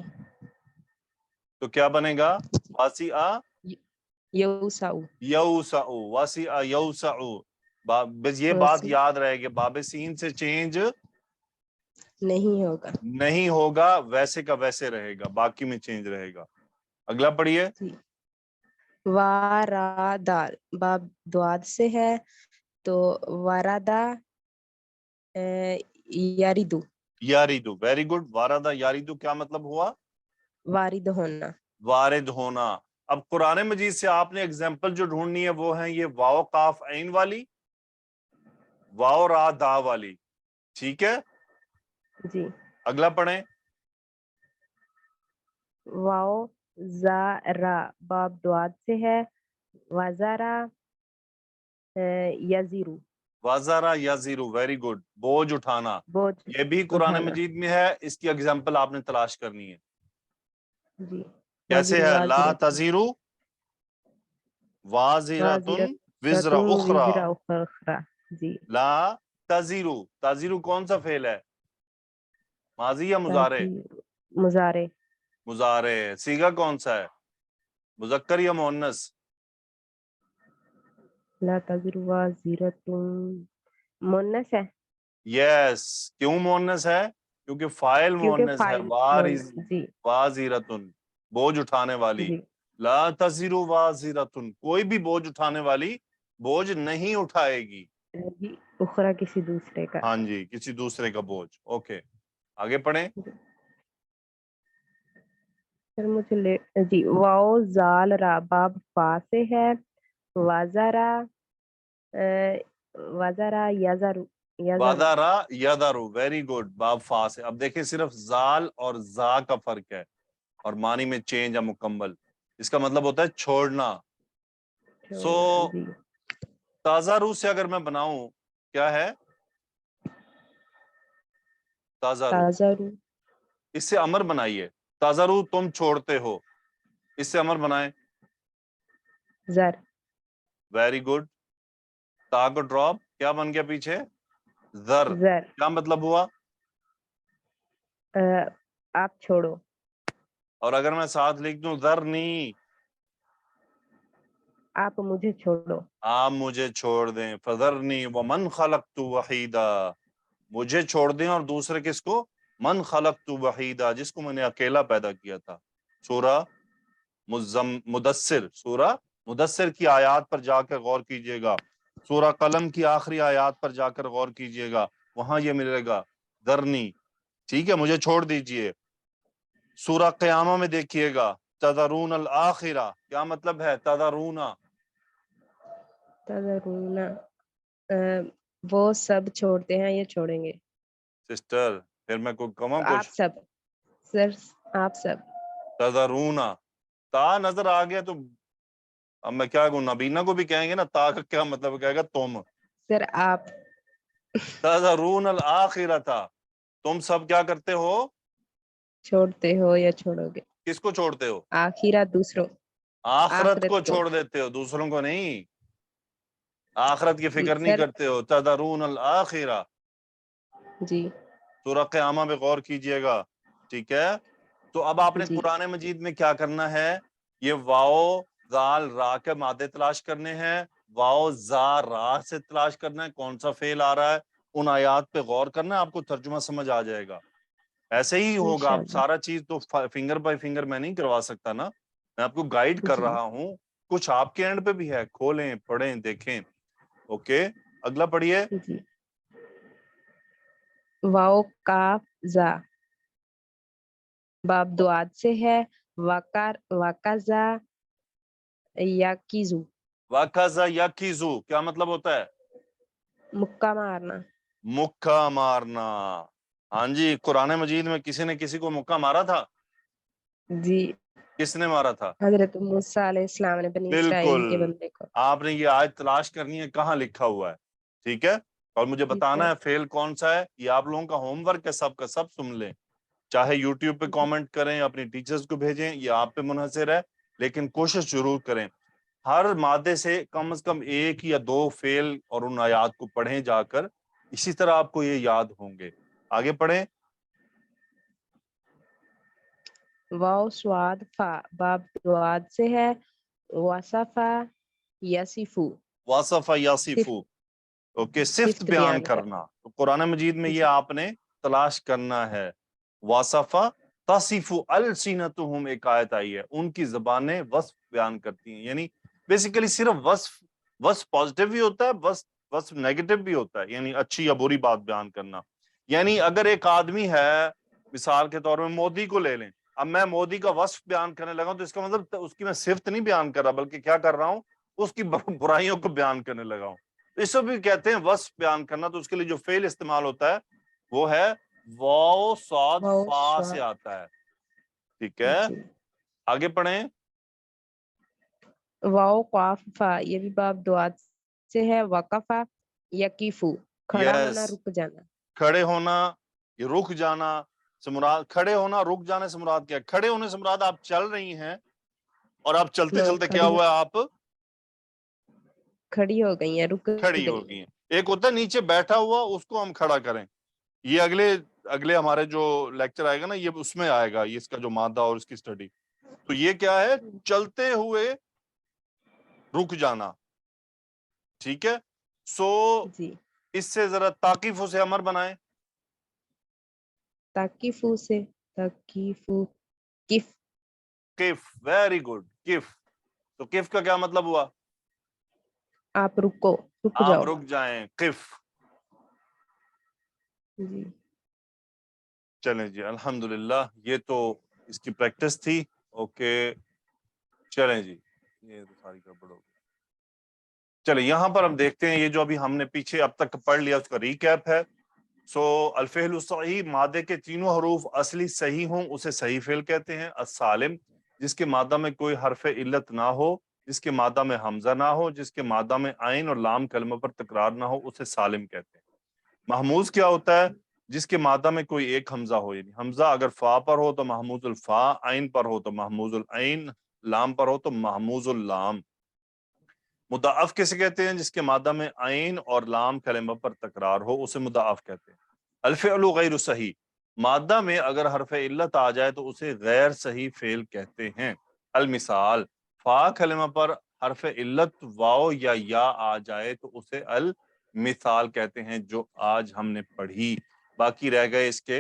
تو کیا بنے گا؟ واسیع یوسع یوسع. واسیع یوسع. بس یہ بات یاد رہے گی، باب سین سے چینج نہیں ہوگا. نہیں ہوگا، ویسے کا ویسے رہے گا، باقی میں چینج رہے گا. اگلا پڑھیے. وارادہ باب دواد سے ہے تو وارادہ یاریدو یاریدو. Very good. واردہ یاریدو کیا مطلب ہوا؟ وارد ہونا. وارد ہونا. اب قرآن مجید سے آپ نے اگزامپل جو ڈھونڈنی ہے وہ ہیں یہ واو قاف عین والی، واو را دا والی. ٹھیک ہے، جی. اگلا پڑھیں. واو زارا باب دواد سے ہے وزارا یزیرو وازارا یزیرو. Very good. بوجھ اٹھانا، بوجھ یہ بھی قرآن اٹھانا. مجید میں ہے، اس کی اگزامپل آپ نے تلاش کرنی ہے. جی. کیسے ہے؟ لا تزیرو وازرۃ وزر اخری. اخرى. جی. لا تزیرو. تزیرو کون سا فعل ہے؟ ماضی یا مضارع؟ مضارع. مضارع. صیغہ کون سا ہے؟ مذکر یا مؤنث؟ لا تزر وازرۃ مؤنث ہے. یس. کیوں مؤنث ہے؟ کیونکہ فاعل کیونکہ مؤنث ہے. فاعل جی وازرۃ بوجھ اٹھانے والی. جی لا تزر وازرۃ کوئی بھی بوجھ اٹھانے والی بوجھ نہیں اٹھائے گی. جی. اخرى کسی دوسرے کا. ہاں جی، کسی دوسرے کا بوجھ. اوکے آگے پڑھیں. سر مجھے جی. واو زال را باب فا سے ہے وزارا وزارا یزارو وادارا یادارو. Very good. باب فا سے. اب دیکھیں صرف زال اور زا کا فرق ہے اور معنی میں چینج ہے مکمل. اس کا مطلب ہوتا ہے چھوڑنا. سو جی. تازہ روح سے اگر میں بناؤں کیا ہے؟ تازہ روح. تازہ روح. اس سے امر بنائیے. تازہ روح تم چھوڑتے ہو، اس سے امر بنائیں. زر. Very good. تا کو ڈراپ، کیا بن گیا پیچھے؟ زر. زر. کیا مطلب ہوا؟ آپ چھوڑو. اور اگر میں ساتھ لکھ دوں ذرنی، آپ مجھے چھوڑو. آپ مجھے چھوڑ دیں. فذرنی ومن خلقت وحیدا. مجھے چھوڑ دیں اور دوسرے کس کو؟ من خلقت وحیدا، جس کو میں نے اکیلا پیدا کیا تھا. سورہ مدثر. سورہ مدثر کی آیات پر جا کر غور کیجئے گا. سورہ قلم کی آخری آیات پر جا کر غور کیجئے گا، وہاں یہ ملے گا ذرنی. ٹھیک ہے، مجھے چھوڑ دیجئے. سورہ قیامہ میں دیکھیے گا تذرون الآخرہ. کیا مطلب ہے تذرونا؟ تذرونا وہ سب چھوڑتے ہیں، یہ چھوڑیں گے. सिस्टर, फिर मैं कोई कहूँ आप कुछ? सब सर, आप सब। तज़रूना, ता नजर आ गया तो अब मैं क्या कहूँ, नबीना को भी कहेंगे ना, ता का क्या मतलब, कहेगा तुम। सर आप तज़रून अल आखिरता, तुम सब क्या करते हो? छोड़ते हो या छोड़ोगे? किसको छोड़ते हो? आखिरत दूसरों, आखिरत को आखिरत को। छोड़ देते हो, दूसरों को नहीं। आखिरत की जी फिक्र नहीं सर, करते हो। तज़रून अल आखिरा, जी सूरह क़यामा पे गौर कीजिएगा, ठीक है? तो अब आपने जी कुरान मजीद में क्या करना है, ये वाओ जाल रा के मादे तलाश करने हैं, वाओ जा रा से तलाश करना है कौन सा फेल आ रहा है, उन आयात पे गौर करना है, आपको तर्जुमा समझ आ जाएगा। ऐसे ही होगा, आप इंशाअल्लाह। सारा चीज तो फिंगर बाय फिंगर मैं नहीं करवा सकता ना, मैं आपको गाइड कर जी रहा हूँ, कुछ आपके एंड पे भी है, खोलें पढ़ें देखें। ओके, अगला पढ़िए। जी, वाओ काफ जा, बाब दुआद से है। वकार वकाजा याकीजू, वाकाजा याकीजू क्या मतलब होता है? मुक्का मारना। मुक्का मारना। हाँ जी, कुरान मजीद में किसी ने किसी को मुक्का मारा था? जी, किसने मारा था? हजरत मूसा अलैहिस्सलाम ने बनी बिल्कुल, इसराइल के बंदे को। आपने ये आयत तलाश करनी है, कहाँ लिखा हुआ है, ठीक है? और मुझे जी बताना सर। है फेल कौन सा है, ये आप लोगों का होमवर्क है, सब का सब सुन लें, चाहे यूट्यूब पे कमेंट करें, अपनी टीचर्स को भेजें, ये आप पे मुनहसर है, लेकिन कोशिश जरूर करें, हर मादे से कम एक या दो फेल और उन आयात को पढ़ें जाकर, इसी तरह आपको ये याद होंगे। आगे पढ़ें। वाओ स्वाद फा, बाब दुआद से है। वसफा यसिफू, वासफा यासिफू, सिफ्त ओके, सिफ्त सिफ्त बयान बयान करना, तो कुरान मजीद में ये जी आपने तलाश करना है। वासफा तसिफु अलसीनतुहुम, एक आयत आई है, उनकी जबानें वस्फ बयान करती हैं, यानी बेसिकली सिर्फ वस्फ, वस्फ पॉजिटिव भी होता है, वस्फ वस्फ नेगेटिव भी होता है, यानी अच्छी या बुरी बात बयान करना। यानी अगर एक आदमी है, मिसाल के तौर में मोदी को ले लें, अब मैं मोदी का वस्फ बयान करने लगा तो इसका मतलब उसकी मैं सिफ्त नहीं बयान कर रहा, बल्कि क्या कर रहा हूं, उसकी बुराइयों को बयान करने लगा हूं। इसको भी कहते हैं वस्फ बयान करना, तो उसके लिए जो फेल इस्तेमाल होता है वो है वाओ सौद वाओ फा से स्वाद आता है, ठीक है? जी। आगे पढ़ें। वाओ काफ फा, ये भी बाब दुआद से है। वकफा यकीफू, खड़ा होना, यस, रुक जाना। खड़े होना, ये रुक जाना से मुराद, खड़े होना रुक जाने से मुराद क्या है? खड़े होने से मुराद आप चल रही हैं और आप चलते नो, चलते क्या हुआ, आप खड़ी हो गई है, रुक खड़ी हो गई गई है। हैं। एक होता है नीचे बैठा हुआ, उसको हम खड़ा करें, ये अगले अगले हमारे जो लेक्चर आएगा ना, ये उसमें आएगा, ये इसका जो मादा और इसकी स्टडी। तो ये क्या है, चलते हुए रुक जाना, ठीक है? सो जी, इससे जरा ताकीफों से अमर बनाएं। ताकीफू से, ताकीफू किफ, किफ, वेरी गुड, किफ। तो किफ का क्या मतलब हुआ? आप रुको, रुक आप जाओ। रुक जाएं, किफ। जी चलें जी, अल्हम्दुलिल्लाह, ये तो इसकी प्रैक्टिस थी। ओके, चलें जी, ये तो सारी गड़बड़ हो गई। चले यहाँ पर हम देखते हैं, ये जो अभी हमने पीछे अब तक पढ़ लिया उसका रिकैप है। सो अल-फ़िअलु सही, मादे के तीनों हरूफ असली सही हों उसे सही फेल कहते हैं। अस-सालिम, जिसके मादा में कोई हरफ इल्लत ना हो, जिसके मादा में हमजा ना हो, जिसके मादा में आइन और लाम कलमा पर तकरार ना हो, उसे सालिम कहते हैं। महमूज क्या होता है? जिसके मादा में कोई एक हमजा हो, यानी हमजा अगर फा पर हो तो महमूजुल फा, आइन पर हो तो महमूजुल आइन, लाम पर हो तो महमूजुल लाम। मुदाअफ किसे कहते हैं? जिसके मादा में आइन और लाम कलमा पर तकरार हो, उसे मुदाअफ कहते हैं। अल-फ़िअलु गैरु सही, मादा में अगर हरफ इल्लत आ जाए तो उसे गैर सही फेल कहते हैं। अल मिसाल, फा कलमा पर हरफ इल्लत वाओ या आ जाए तो उसे अल मिसाल कहते हैं, जो आज हमने पढ़ी। बाकी रह गए इसके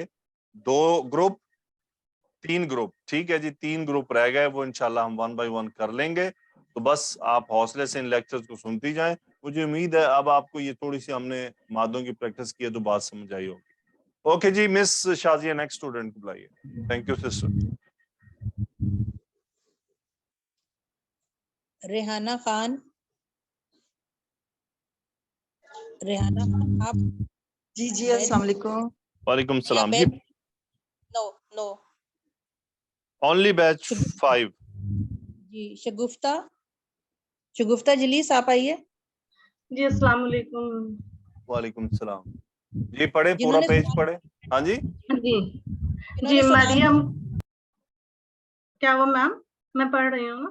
दो ग्रुप, तीन ग्रुप, ठीक है जी, तीन ग्रुप रह गए, वो इंशाल्लाह हम वन बाय वन कर लेंगे। तो बस आप हौसले से इन लेक्चर्स को सुनती जाएं। मुझे उम्मीद है अब आपको ये थोड़ी सी हमने मादों की प्रैक्टिस की है तो बात समझ आई होगी। ओके जी, मिस शाजिया नेक्स्ट स्टूडेंट को बुलाइए। Thank you sister. Rehana Khan, Rehana Khan आप जी बैठ अस्सलाम वालेकुम। वालेकुम सलाम जी। No no only batch 5। जी शगुफ्ता जलीस आप आइए। जी अस्सलाम वालेकुम। वालेकुम सलाम जी। पढ़े पूरा जिन्होंने पेज सवाल पढ़े। हाँ जी जी जिन्होंने जी सवाल मरियम, क्या वो मैम? मैं पढ़ रही हूँ ना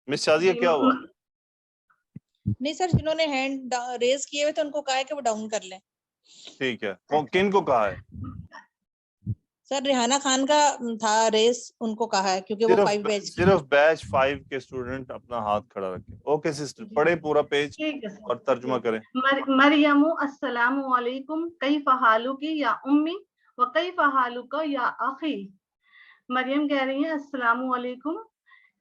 मिस शाजिया जी। क्या हुआ? नहीं सर, जिन्होंने हैंड रेज किए हुए थे उनको कहा है कि वो डाउन कर लें। ठीक है, किन को कहा है? सर रेहाना खान का था रेस, उनको कहा है क्योंकि वो 5 बैच की। सिर्फ बैच 5 के स्टूडेंट अपना हाथ खड़ा रखें। ओके सिस्टर, पढ़े पूरा पेज ठीक है सर। और तर्जुमा करें। मरियमु अस्सलामु अलैकुम कैफ हालुकी या उम्मी व कैफ हालुका या अखी। मरियम कह रही है अस्सलामु अलैकुम,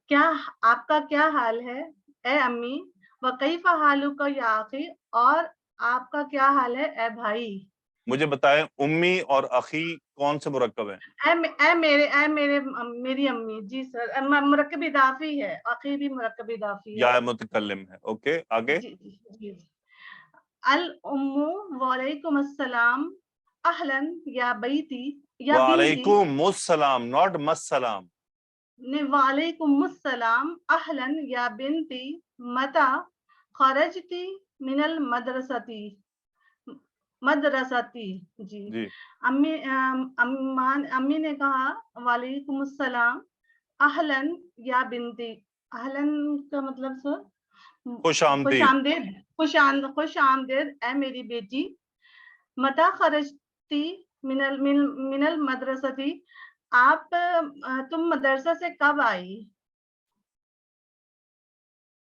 क्या आपका क्या हाल है ए अम्मी, व कैफ हालुका या अखी, और आपका क्या हाल है ए भाई। मुझे बताएं उम्मी और अखी कौन से मुरक्कब हैं? मेरी अम्मी। जी सर, मुरक्कब इदाफी है, अखी भी मुरक्कब इदाफी है। या मुतकल्लिम है। ओके आगे। जी जी जी। अल उम्मु वालेकुम अस्सलाम अहलन या बैती या बिंती। वालेकुम मुस्सलाम, नॉट मस्सलाम। वालेकुम अस्सलाम अहलन या बिंती मता खरजती मिनल मदरसती। जी। जी अम्मी ने कहा वालेकुम अस्सलाम अहलन या बिंती। अहलन का मतलब सर खुश खुश आमदीद। आमदीद ए मेरी बेटी। मता खरजती मिनल मदरसती, आप तुम मदरसा से कब आई।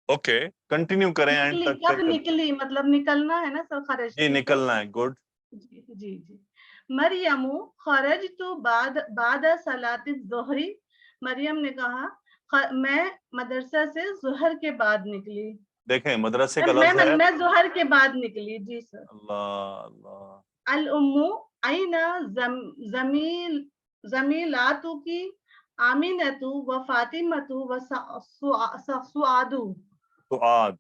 ओके कंटिन्यू करें एंड निकली, तक कब चेक। निकली, मतलब निकलना है ना सर, जी खरजती से। निकलना है। गुड। जी जी जी। मरियमु खरजतु बाद सलाति ज़ुहरी। मरियम ने कहा मैं मदरसा से ज़ुहर के बाद निकली। देखें मदरसे का लफ्ज है। मैं ज़ुहर के बाद निकली। जी सर। अल्लाह अल्लाह। अल उम्मु आइना जमीलातु की आमिनतु व फातिमतु व सुआदु। सुआद।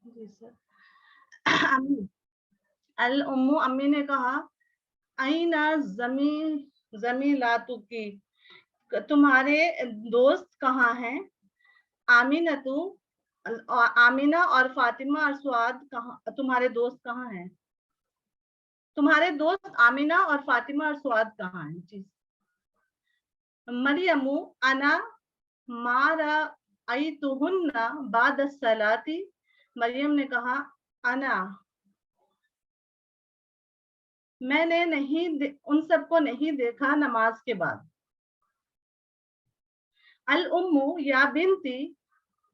जी सर। अल उम्मु, अम्मी ने कहा आइना जमीलातु की, तुम्हारे दोस्त कहाँ हैं। आमिनतु, आमिना और फातिमा और सुआद कहाँ, तुम्हारे दोस्त कहाँ हैं। तुम्हारे दोस्त आमिना और फातिमा और सुआद कहाँ हैं। जी। मरियमु अना मारा आइतुहुन्ना बाद सलाती। मरियम ने कहा अना, मैंने उन सबको नहीं देखा नमाज के बाद। अल उम्मु या बिनती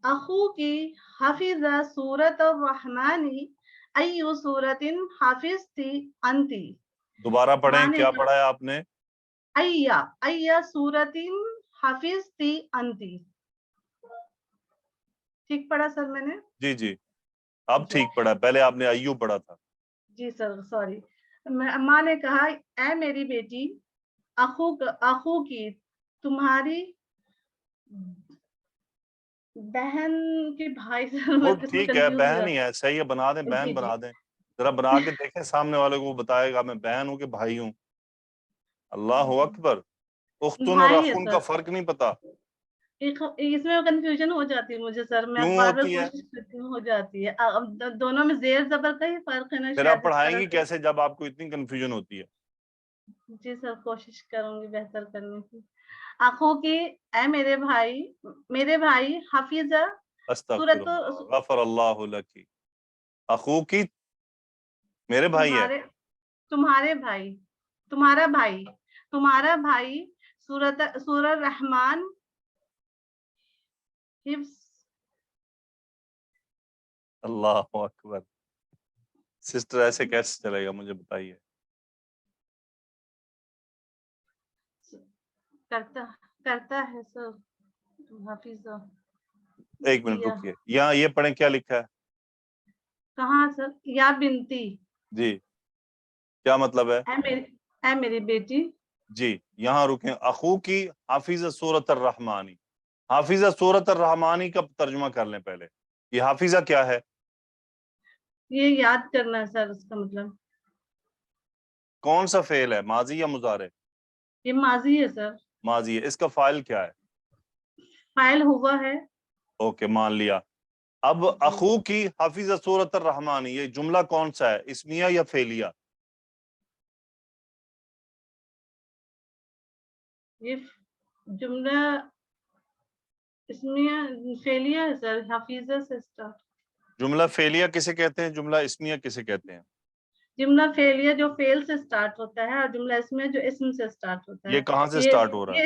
अखू की हाफिजा सूरत रहमानी अय्यु सूरतिन हाफिजती अंती। दोबारा पढ़ें, क्या पढ़ा है आपने? अय्या सूरतिन हाफिजती अंती। ठीक पढ़ा सर मैंने? जी जी अब ठीक पढ़ा, पहले आपने अय्यू पढ़ा था। जी सर सॉरी। अम्मा ने कहा ऐ मेरी बेटी, अखू की, तुम्हारी बहन के भाई। वो ठीक है, बहन ही है, सही है, बना दें, बहन जी बना जी। दें। जरा बना के देखें सामने वाले को, वो बताएगा मैं बहन हूँ कि भाई हूँ। अल्लाह अकबर। उख्तुन और भाई है अखुन का सर। फर्क नहीं पता? इसमें कंफ्यूजन हो जाती है मुझे सर, मैं क्यों बार बार होती है? कोशिश करती हूँ, हो जाती है। अब दोनों में जेर जबर का ही फर्क है ना फिर आप शायद, इस तरह पढ़ाएंगी से। कैसे जब आपको इतनी कंफ्यूजन होती है? जी सर, कोशिश करूंगी बेहतर करने की। आंखों की ऐ मेरे भाई हाफिजा सूरत, अस्तगफिरुल्लाह गफरल्लाहु लकी। अखू की मेरे भाई है। तुम्हारा भाई सूरत रहमान हिफ्स। अल्लाह अकबर। सिस्टर ऐसे कैसे चलेगा, मुझे बताइए। करता है सर हाफिजा। एक मिनट रुकिए, यहाँ ये पढ़ें क्या लिखा है। कहाँ सर? या बिनती। जी क्या मतलब है? ऐ मेरी बेटी। जी यहाँ रुकें। अखू की हाफिजा सूरत अर्रहमानी। हाफिजा सूरत अर्रहमानी का तर्जुमा कर लें पहले। ये हाफिजा क्या है? ये याद करना है सर, उसका मतलब कौन सा फेल है, माजी या मुजारे? ये माजी है सर। माजी है। इसका फाइल क्या है? फाइल हुआ है। ओके, मान लिया। अब अखू की हाफिज सूरत रहमानी, ये जुमला कौन सा है, इस्मिया या फेलिया? ये जुमला इसमें फेलिया है सर, हाफिजा से स्टार्ट। जुमला फेलिया किसे कहते हैं, जुमला इस्मिया किसे कहते हैं? जुमला फेलिया जो फेल से स्टार्ट होता है, और जुमला इसमें जो इसम से स्टार्ट होता है। ये कहाँ से स्टार्ट हो रहा है?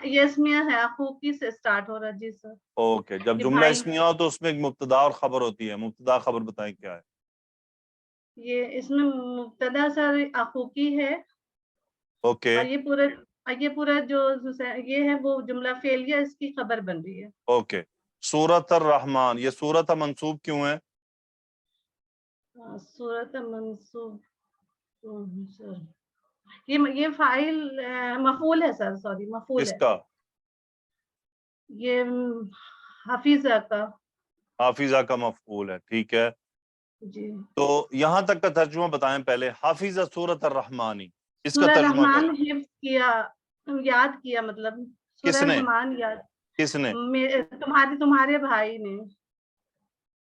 ये इसमिया है, अखूकी से स्टार्ट हो रहा है। जी सर। ओके, जब ये जुमला भाई, इस्मिया हो तो उसमें एक मुब्तदा और खबर होती है। मुब्तदा खबर बताएं क्या है? ये इसमें मुब्तदा सर अखूकी है, ओके और ये पूरा जो ये है वो जुमला फेलिया, इसकी खबर बन रही है। ओके। सूरत रहमान, ये सूरत मंसूब क्यों है? सूरत मंसूब सर, ये फाइल मफूल है सर, सॉरी मफूल है। किसका? ये हाफिजा का। हाफिजा का मफूल है, ठीक है। जी। तो यहाँ तक का तर्जुमा बताएं पहले। हाफिजा सूरत रहमानी, इसका सूरह तर्जुमा क्या रहमान है? हिफ्ज किया, याद किया, मतलब सूरह किसने? रहमान याद। किसने? तुम्हारे भाई ने।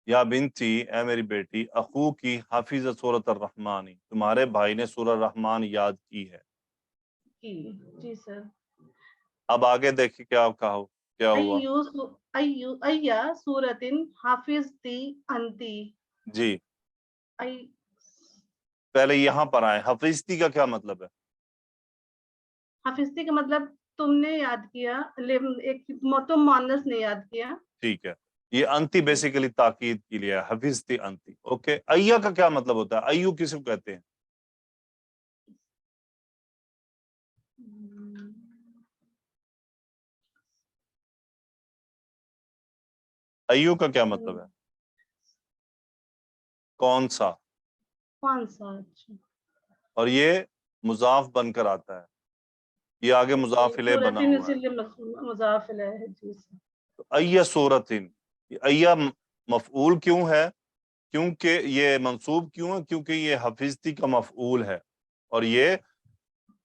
या बिनती, ए मेरी बेटी, अखू की हाफिज सूरत रहमानी, तुम्हारे भाई ने सूरह रहमान याद की है। जी सर। अब आगे देखिए क्या हुआ। अय्या सूरतिन हाफिजती अंती। जी, अय पहले यहाँ पर आए। हफीजती का क्या मतलब है? हाफिजती का मतलब तुमने याद किया, तुम मोनस ने याद किया। ठीक है, ये अंती बेसिकली ताकीद के लिए है, हफीजती अंती। ओके, अय्या का क्या मतलब होता है? अय्यू किसे कहते हैं? अय्यू का क्या मतलब है? कौन सा? कौन सा? अच्छा, और ये मुजाफ बनकर आता है, ये आगे मुजाफ इलैह बना सूरतिन हुआ है। इसीलिए मुजाफ इलैह है। जी सर। तो अय्या सूरतिन, ये अय्या मफऊल क्यों है? क्योंकि ये मंसूब क्यों है? क्योंकि ये हफीजती का मफऊल है, और ये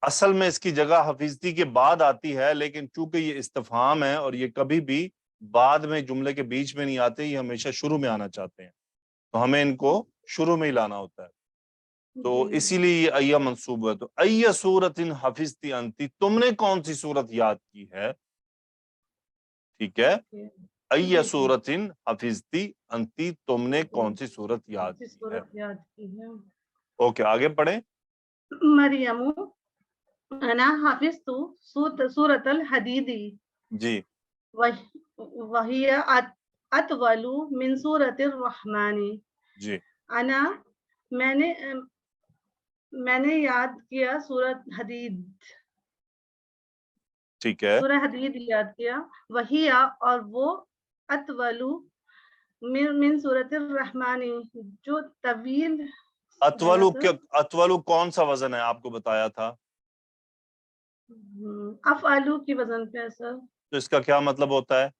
असल में इसकी जगह हफीजती के बाद आती है, लेकिन चूंकि ये इस्तिफहाम है और ये कभी भी बाद में जुमले के बीच में नहीं आते, ये हमेशा शुरू में आना चाहते हैं, तो हमें इनको शुरू में ही लाना होता है। तो इसीलिए ये अय्या मंसूब है। तो अय्या सूरतिन हफीजती अंती, तुमने कौन सी सूरत याद की है? ठीक है, अय्या सूरतिन हफीजती अंती, तुमने कौन सी सूरत याद की है? सूरत याद की है। ओके, आगे पढ़े। मरियमु अना हाफिजतु सूरतल हदीदी। जी, वहिया अतवलु मिन सूरतिर रहमानी। जी, अना मैंने याद किया सूरत हदीद, ठीक है। सूरह हदीद याद किया। वहिया, और वो, अतवलु मिन सूरतिर रहमानी, जो तवील है सर। अतवलु कौन सा वजन है, आपको बताया था? अफअलु की वजन पे है सर। तो इसका क्या मतलब होता है?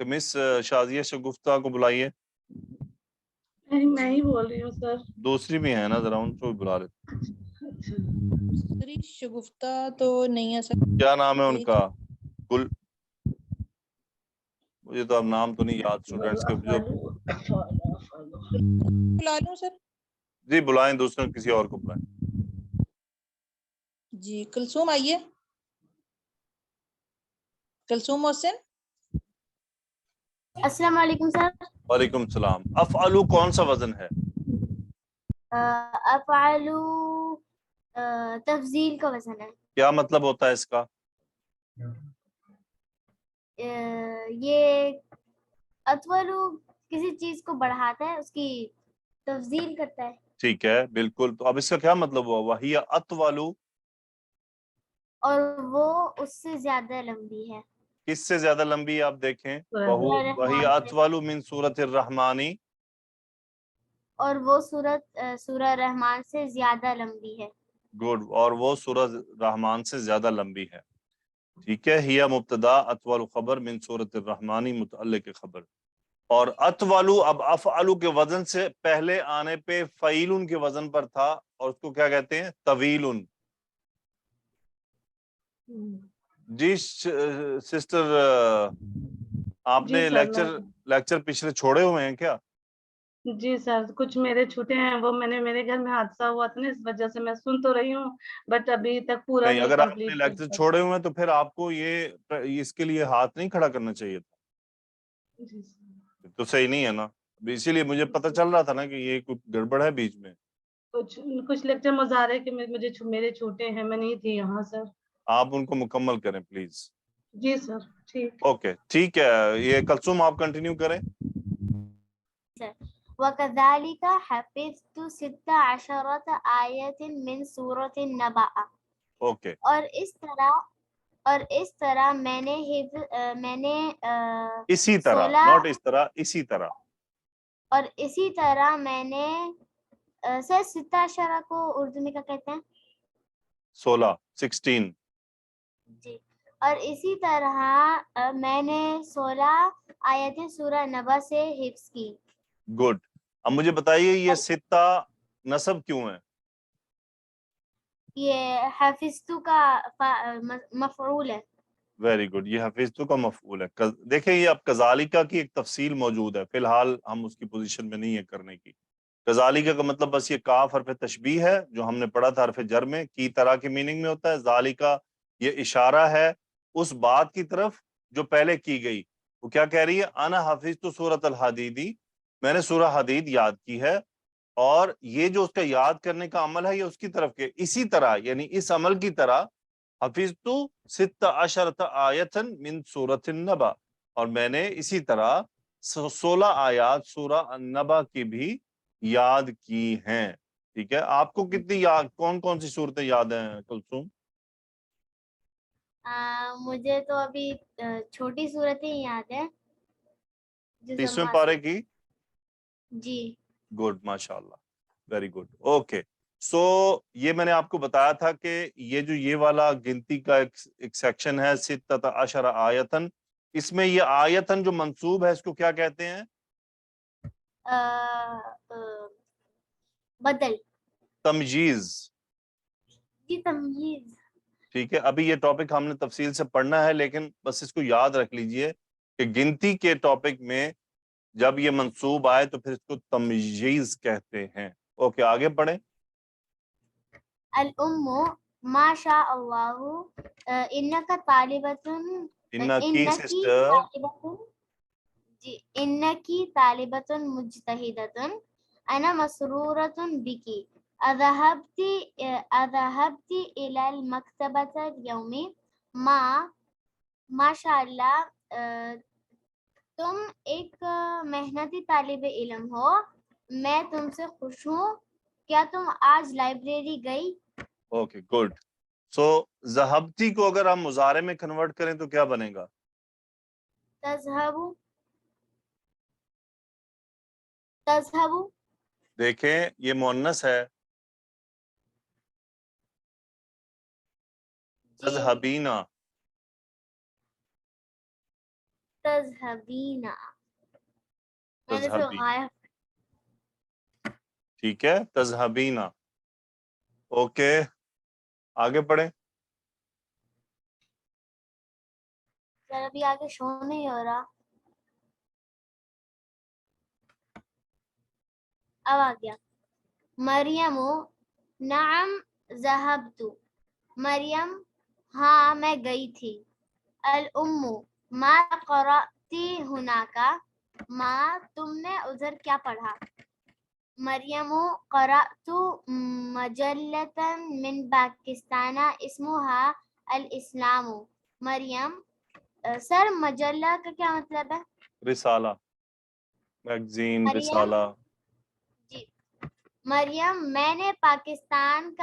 तो मिस शाजिया शगुफ्ता को बुलाइए। मैं ही बोल रही हूँ सर। दूसरी भी है ना, जरा उनको भी बुला लेते। अच्छा, दूसरी शगुफ्ता तो नहीं है सर। क्या नाम है उनका? गुल, मुझे तो अब नाम तो नहीं याद स्टूडेंट्स के जो। बुला लूं सर? जी बुलाएं, दूसरे किसी और को बुलाएं। जी, कुलसूम आइए। कुलसूम मोहसिन। अस्सलाम वालेकुम सर। वालेकुम सलाम। अफअलु कौन सा वजन है? अफ़अलु तफजील का वजन है। क्या मतलब होता है इसका? ये अतवलु किसी चीज को बढ़ाता है, उसकी तफजील करता है। ठीक है, बिल्कुल। तो अब इसका क्या मतलब हुआ? वही अतवलु, और वो उससे ज्यादा लंबी है। किससे ज्यादा लंबी है? आप देखें, सूरह वही रहमान से। अतवलु मिन सूरत रहमानी, और वो सूरह रहमान से ज्यादा लंबी है। गुड, और वो सूरह रहमान से ज्यादा लंबी है। ٹھیک ہے, ہیا مبتدا اطول خبر من سورۃ الرحمانی متعلق خبر, اور اطولو اب افعلو کے وزن سے پہلے آنے پہ فعیلن کے وزن پر تھا, اور اس کو کیا کہتے ہیں, طویلن. جی سسٹر, آپ جی نے سر, لیکچر پچھلے چھوڑے ہوئے ہیں کیا؟ جی سر کچھ میرے چھوٹے ہیں, وہ میرے گھر میں حادثہ ہوا تھا نا, اس وجہ سے میں سن تو رہی ہوں بٹ ابھی تک پورا نہیں, نہیں اگر آپ نے کمپلیٹ لیکچر کر چھوڑے ہوئے ہیں تو پھر آپ کو اس کے لیے ہاتھ نہیں کھڑا کرنا چاہیے تھا, جی سر. تو صحیح نہیں ہے نا. اسی لیے مجھے پتہ چل رہا تھا نا کہ یہ کچھ گڑبڑ ہے بیچ میں. کچھ لیکچر مظاہرے کہ میرے چھوٹے ہیں, میں نہیں تھی یہاں سر. آپ ان کو مکمل کریں پلیز. جی سر ٹھیک. اوکے ٹھیک ہے, یہ کلثوم آپ کنٹینیو کریں. وَكَذَلِكَ حَفِظْتُ 16 آیَةٍ مِّن سورۃ النَّبَأ. اوکے, اور اس طرح میں نے اسی طرح, 16 ناٹ اس طرح, اسی طرح. اور اسی طرح میں نے سر 16 کو اردو میں کیا کہتے ہیں؟ 16. جی, اور اسی طرح میں نے 16 آیتیں سورہ نبا سے حفظ کی. گڈ. اب مجھے بتائیے یہ ستہ نصب کیوں ہے؟ یہ حفظتو کا مفعول ہے. ویری گڈ, یہ حفظتو کا مفعول ہے. دیکھیں یہ اب کذالکہ کی ایک تفصیل موجود ہے, فی الحال ہم اس کی پوزیشن میں نہیں ہے کرنے کی. کذالکہ کا مطلب بس یہ کاف حرف تشبیہ ہے جو ہم نے پڑھا تھا حرف جر میں, کی طرح کے میننگ میں ہوتا ہے. ذالکہ یہ اشارہ ہے اس بات کی طرف جو پہلے کی گئی. وہ کیا کہہ رہی ہے؟ انا حفظت سورۃ الحدیدی, میں نے سورہ حدید یاد کی ہے, اور یہ جو اس کا یاد کرنے کا عمل ہے یہ اس کی طرف کے اسی طرح, یعنی اس عمل کی طرح حفظت 16 آیتاً من سورۃ النبا, اور میں نے اسی طرح 16 آیات سورہ النبا کی بھی یاد کی ہیں. ٹھیک ہے, آپ کو کتنی کون کون سی صورتیں یاد ہیں کلثوم؟ مجھے تو ابھی چھوٹی صورتیں یاد ہیں. 30ویں پارے کی. جی گڈ, ماشاء اللہ, ویری گڈ. اوکے, سو یہ میں نے آپ کو بتایا تھا کہ یہ والا گنتی کا ایک سیکشن ہے 16 آیتن, اس میں یہ آیتن جو منصوب ہے اس کو کیا کہتے ہیں؟ بدل. تمجیز. جی تمجیز. ٹھیک ہے, ابھی یہ ٹاپک ہم نے تفصیل سے پڑھنا ہے, لیکن بس اس کو یاد رکھ لیجئے کہ گنتی کے ٹاپک میں جب یہ منصوب آئے تو پھر اس کو تمجیز کہتے ہیں. اوکے, آگے پڑھیں. الام ما شاء اللہ انک طالبۃ انکی سسٹر, جی انکی طالبۃ مجتہدۃ انا مسرورۃ بکی اذهبت الى المکتبۃ اليوم ما شاء اللہ تم ایک محنتی طالب علم ہو, میں تم سے خوش ہوں, کیا تم آج لائبریری گئی؟ Okay good. سو ذہبتی کو اگر ہم مضارع میں کنورٹ کریں تو کیا بنے گا؟ تذهب. دیکھیں یہ مؤنث ہے, تذهبینا. تذهبینا. میں نے پھر تذهبی, غائب. ٹھیک ہے, تذهبینا. اوکے, آگے پڑھیں. سر ابھی آگے شو نہیں ہو رہا, اب آ گیا. مریم نعم ذهبت, مریم ہاں میں گئی تھی. الام ما قرأتی ہناکا, ماں تم نے ادھر کیا پڑھا؟ مریم قرأت مجلة من پاکستان اسمها الاسلام. مریم سر مجلہ کا کیا مطلب ہے؟ رسالہ, میگزین, مریم رسالہ. جی مریم میں نے پاکستان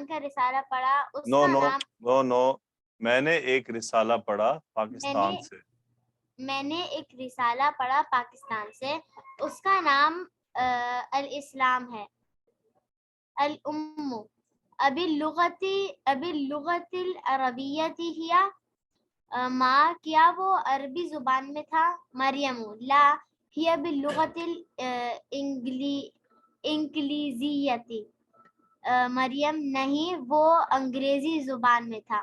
کا رسالہ پڑھا, اس نو کا نو نام نو نو میں نے ایک رسالہ پڑھا پاکستان سے. میں نے ایک رسالہ پڑھا پاکستان سے, اس کا نام الاسلام ہے. الام अबिल्लुगतिल अरबिय्यति हिया, माँ क्या वो अरबी जुबान में था? मरियम ला हिया बिल्लुगतिल इंग्लिजियति, मरियम नहीं वो अंग्रेजी जुबान में था।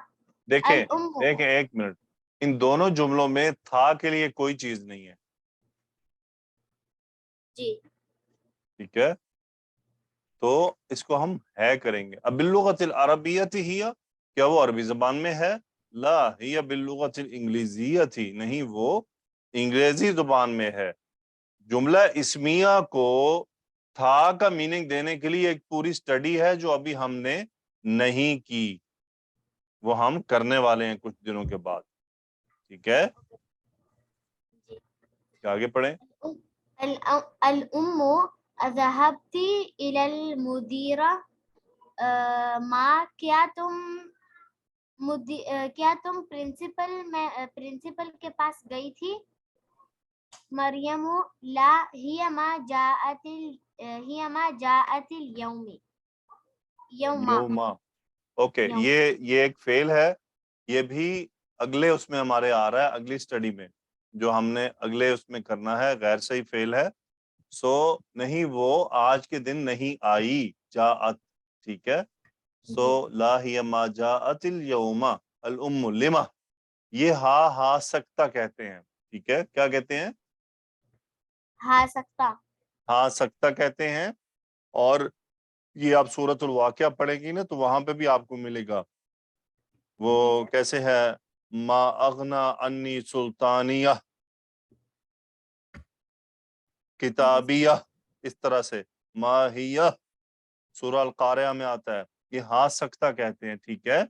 देखें अल-उम्मु, देखें, एक मिनट, इन दोनों जुमलों में था के लिए कोई चीज नहीं है, जी ठीक है, तो इसको हम है करेंगे। अब बिल्लुगतिल अरबियती हिया, क्या वो अरबी जबान में है? ला हिया बिल्लुगतिल इंग्लिजियती, नहीं वो अंग्रेजी जुबान में है। जुमला इस्मिया को था का मीनिंग देने के लिए एक पूरी स्टडी है जो अभी हमने नहीं की, वो हम करने वाले हैं कुछ दिनों के बाद, ठीक है। आगे पढ़ें। अल-उम्मु अज़हबती इलल मुदीरा, माँ क्या तुम प्रिंसिपल के पास गई थी? मरियमु ला हिया मा जाअतिल यौमा। ओके, ये एक फेल है, ये भी अगले उसमें हमारे आ रहा है, अगली स्टडी में जो हमने अगले उसमें करना है, गैर सही फेल है। सो नहीं वो आज के दिन नहीं आई, जाअत, ठीक है। सो ला हिया मा जाअतिल यौमा अल उम्मु लिमा, ये हा सकता कहते हैं, ठीक है। क्या कहते हैं? हाँ सकता, हाँ सकता कहते हैं। और ये आप सूरतुल वाक़िया पढ़ेंगी ना तो वहां पे भी आपको मिलेगा, वो कैसे है, मा अगना अन्नी सुल्तानिया किताबिया, इस तरह से माहिया सूरह अल-क़ारिया में आता है, ये हाँ सकता कहते हैं, ठीक है।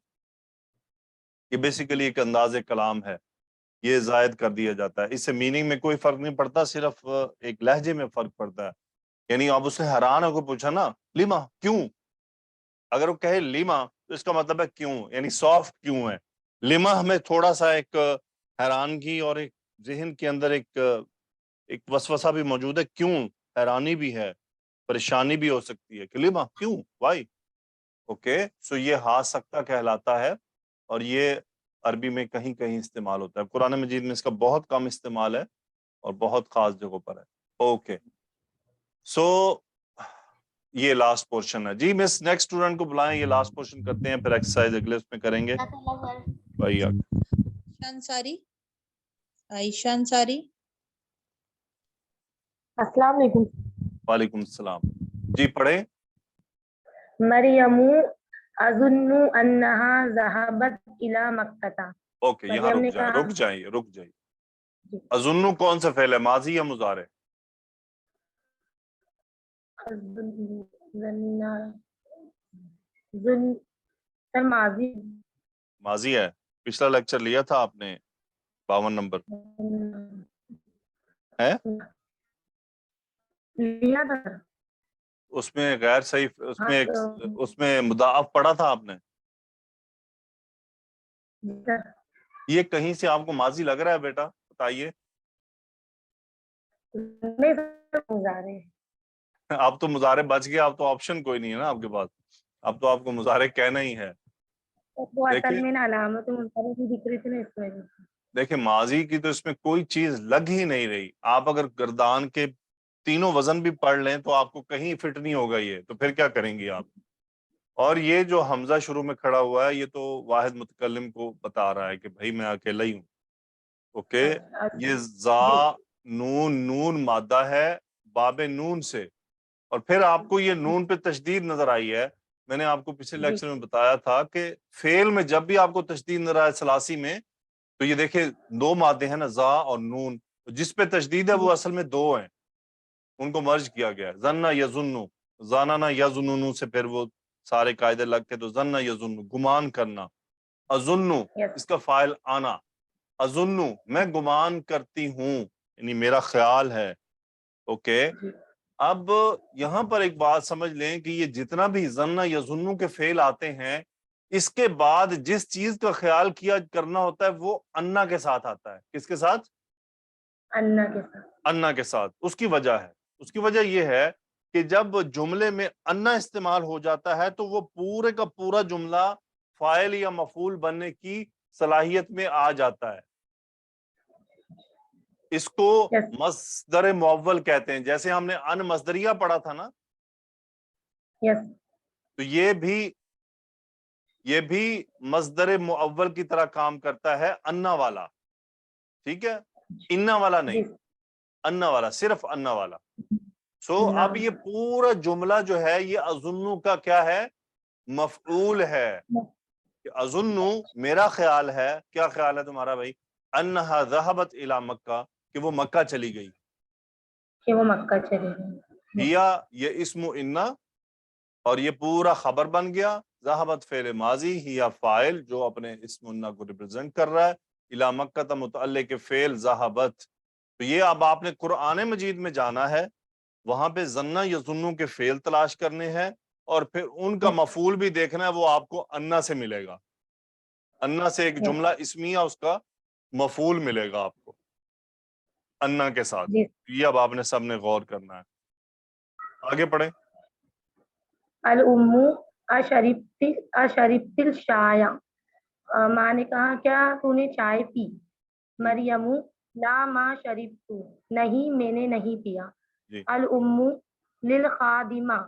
ये बेसिकली एक अंदाज़े कलाम है, ये जायद कर दिया जाता है, इससे मीनिंग में कोई फर्क नहीं पड़ता, सिर्फ एक लहजे में फर्क पड़ता है। यानी आप उससे हैरान होकर पूछा ना, लिमा क्यों, अगर वो कहे लिमा तो इसका मतलब है क्यों, यानी सॉफ्ट क्यों है। लिमा हमें थोड़ा सा एक हैरानगी और एक ज़हन के अंदर एक वसवसा भी मौजूद है, क्यों, हैरानी भी है, परेशानी भी हो सकती है कि लिमा क्यों, वाई। ओके, सो ये हा सकता कहलाता है और ये अरबी में कहीं कहीं इस्तेमाल होता है, कुरान मजीद में इसका बहुत कम इस्तेमाल है और बहुत खास जगहों पर है। ओके, सो ये लास्ट पोर्शन है जी। मिस नेक्स्ट स्टूडेंट को बुलाएं, ये लास्ट पोर्शन करते हैं, फिर एक्सरसाइज अगले उसमें करेंगे। भैया अंसारी, आयशा अंसारी। अस्सलाम वालेकुम। वालेकुम सलाम जी, पढ़े। मरियमु अज़ुन्नु अन्नहा ज़हबत इला मक्का। ओके, यहाँ रुक जाइए। अजुन्नु कौन सा फेल है, माजी या मुजारे? माजी है, पिछला लेक्चर लिया था आपने, 52 नंबर है, लिया था उसमें गैर सही, उसमें मुदाफ पढ़ा था आपने। ये कहीं से आपको माजी लग रहा है बेटा, बताइए। आप तो मुजारे बच गए, आप तो ऑप्शन कोई नहीं है ना आपके पास, अब तो आपको मुजारे कहना ही है। देखिए माजी की तो इसमें कोई चीज लग ही नहीं रही, आप अगर गर्दान के तीनों वजन भी पढ़ लें तो आपको कहीं फिट नहीं होगा ये, तो फिर क्या करेंगी आप। और ये जो हमजा शुरू में खड़ा हुआ है ये तो वाहिद मुतकल्लिम को बता रहा है कि भाई मैं अकेला ही हूँ। ओके, ये जा नून मादा है बाबे नून से, और फिर आपको ये नून पे तशदीद नजर आई है। मैंने आपको पिछले लेक्चर में बताया था कि फेल में जब भी आपको तशदीद नजर आए सलासी में, तो ये देखिए दो मादे हैं ना, जा और नून, जिस पे तशदीद है वो असल में दो हैं, उनको मर्ज किया गया है। जन्ना यजुन्नु, जाना यजुन्नु से फिर वो सारे कायदे लग के, तो जन्ना यजुन्नु गुमान करना, अजुन्नु इसका फाइल आना, अजुन्नु मैं गुमान करती हूँ, यानी मेरा ख्याल है। ओके, अब यहां पर एक बात समझ लें कि ये जितना भी जन्ना यजुन्नु के फेल आते हैं, इसके बाद जिस चीज का ख्याल किया करना होता है वो अन्ना के साथ आता है। किसके साथ? अन्ना के साथ। उसकी वजह है, उसकी वजह यह है کہ جب جملے میں انا استعمال ہو جاتا ہے تو وہ پورے کا پورا جملہ فاعل یا مفعول بننے کی صلاحیت میں آ جاتا ہے. اس کو مصدر معول کہتے ہیں. جیسے ہم نے ان مصدریہ پڑھا تھا نا, تو یہ بھی مصدر معول کی طرح کام کرتا ہے, انا والا. ٹھیک ہے, انا والا نہیں, انا والا, صرف انا والا. سو اب یہ پورا جملہ جو ہے یہ اظنو کا کیا ہے, مفعول ہے. اظنو میرا خیال ہے, کیا خیال ہے تمہارا بھائی, انہا ذہبت الی مکہ, کہ وہ مکہ چلی گئی. کہ وہ مکہ چلی گئی. یہ اسم انا, اور یہ پورا خبر بن گیا. ذہبت فعل ماضی, ہیا فاعل جو اپنے اسم انا کو ریپرزینٹ کر رہا ہے. الی مکہ تا متعلق فعل ذہبت. تو یہ اب آپ نے قرآن مجید میں جانا ہے, وہاں پہ ظنہ یا ظنو کے فعل تلاش کرنے ہیں, اور پھر ان کا مفعول بھی دیکھنا ہے, وہ آپ کو انا سے ملے گا. انا سے ایک جملہ اسمیہ, اس کا مفعول ملے گا آپ کو انا کے ساتھ. یہ اب آپ نے سب نے غور کرنا ہے. آگے پڑھیں. الامو اشربت الشایا, ماں نے کہا کیا تو نے چائے پی. مریم لا ما شربت, نہیں میں نے نہیں پیا. الامو للخادمہ,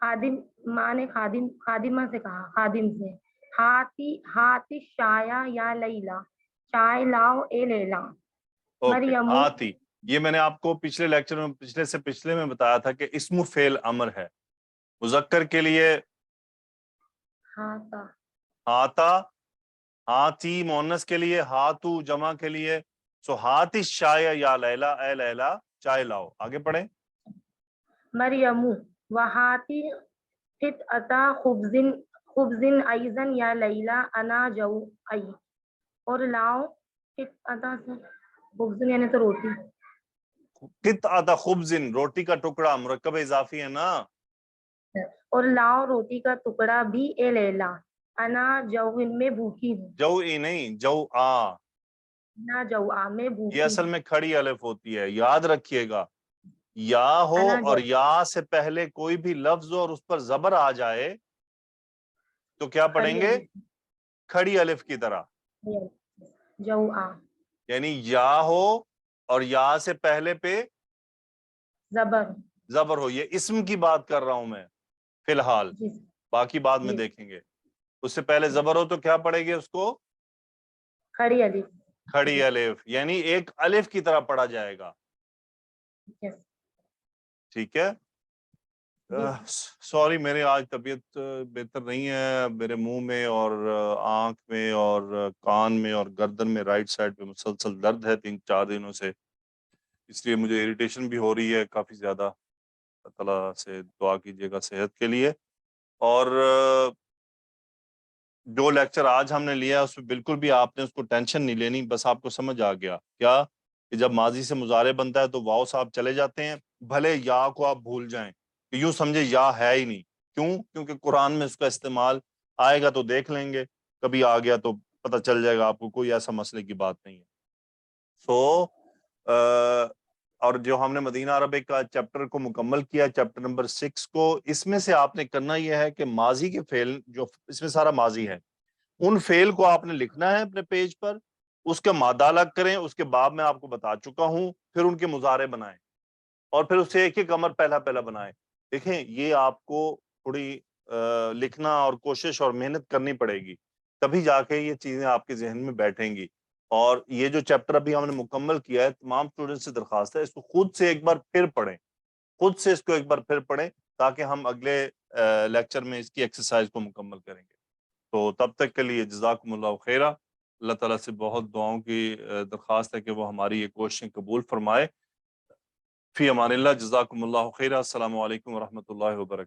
خادم, ماں نے خادمہ سے کہا, خادم سے, ہاتی شایا یا لیلا, چائے لاؤ اے لیلا. مریم آتی, یہ میں نے آپ کو پچھلے لیکچر میں پچھلے میں بتایا تھا کہ اسم فعل امر ہے. مذکر کے لیے ہاتا, ہاتی مؤنث کے لیے ہاتو, جمع کے لیے سو ہاتی شایا یا لیلا, اے لیلا چائے لاؤ. آگے پڑھیں. مریم وہاتی قطعتا خبزن ایزن یا لیلا انا جو ای, اور لاؤ قطعتا خبزن یعنی تو روٹی. قطعتا خبزن, روٹی کا ٹکڑا, مرکب اضافی ہے نا. اور لاؤ روٹی کا ٹکڑا بھی اے لیلا, انا جوئن میں بھوکی ہوں. جو ای نہیں, جو آ, نہ جو آ میں بھوکی. یہ اصل میں کھڑی الف ہوتی ہے, یاد رکھیے گا. یا ہو اور یا سے پہلے کوئی بھی لفظ ہو اور اس پر زبر آ جائے تو کیا پڑھیں گے, کھڑی الف کی طرح. جو آ یعنی یا ہو اور یا سے پہلے پہ زبر ہو. یہ اسم کی بات کر رہا ہوں میں فی الحال, باقی بعد میں دیکھیں گے. اس سے پہلے زبر ہو تو کیا پڑھے گے اس کو, کھڑی الف. کھڑی الف, یعنی ایک الف کی طرح پڑھا جائے گا. ٹھیک ہے. سوری, میرے آج طبیعت بہتر نہیں ہے. میرے منہ میں اور آنکھ میں اور کان میں اور گردن میں رائٹ سائڈ پہ مسلسل درد ہے 3-4 دنوں سے, اس لیے مجھے اریٹیشن بھی ہو رہی ہے کافی زیادہ. اللہ تعالیٰ سے دعا کیجیے گا صحت کے لیے. اور جو لیکچر آج ہم نے لیا اس میں بالکل بھی آپ نے اس کو ٹینشن نہیں لینی, بس آپ کو سمجھ آ گیا کیا کہ جب ماضی سے مضارع بنتا ہے تو واؤ صاحب چلے جاتے ہیں, بھلے یا کو آپ بھول جائیں, یوں سمجھے یا ہے ہی نہیں. کیوں؟ کیونکہ قرآن میں اس کا استعمال آئے گا تو دیکھ لیں گے, کبھی آ گیا تو پتہ چل جائے گا آپ کو, کوئی ایسا مسئلے کی بات نہیں ہے. اور جو ہم نے مدینہ عربک کا چیپٹر کو مکمل کیا, چیپٹر نمبر 6 کو, اس میں سے آپ نے کرنا یہ ہے کہ ماضی کے فعل, جو اس میں سارا ماضی ہے, ان فعل کو آپ نے لکھنا ہے اپنے پیج پر, اس کا مادہ الگ کریں, اس کے باب میں آپ کو بتا چکا ہوں, پھر ان کے مضارع بنائیں, اور پھر اسے ایک ایک امر پہلا بنائیں. دیکھیں یہ آپ کو تھوڑی لکھنا اور کوشش اور محنت کرنی پڑے گی, تبھی جا کے یہ چیزیں آپ کے ذہن میں بیٹھیں گی. اور یہ جو چیپٹر ابھی ہم نے مکمل کیا ہے, تمام اسٹوڈنٹ سے درخواست ہے اس کو خود سے ایک بار پھر پڑھیں, خود سے اس کو ایک بار پھر پڑھیں, تاکہ ہم اگلے لیکچر میں اس کی ایکسرسائز کو مکمل کریں گے. تو تب تک کے لیے جزاکم اللہ خیرہ. اللہ تعالیٰ سے بہت دعاؤں کی درخواست ہے کہ وہ ہماری یہ کوششیں قبول فرمائے. فی امان اللہ, جزاکم اللہ خیرہ. السلام علیکم ورحمۃ اللہ وبرکاتہ.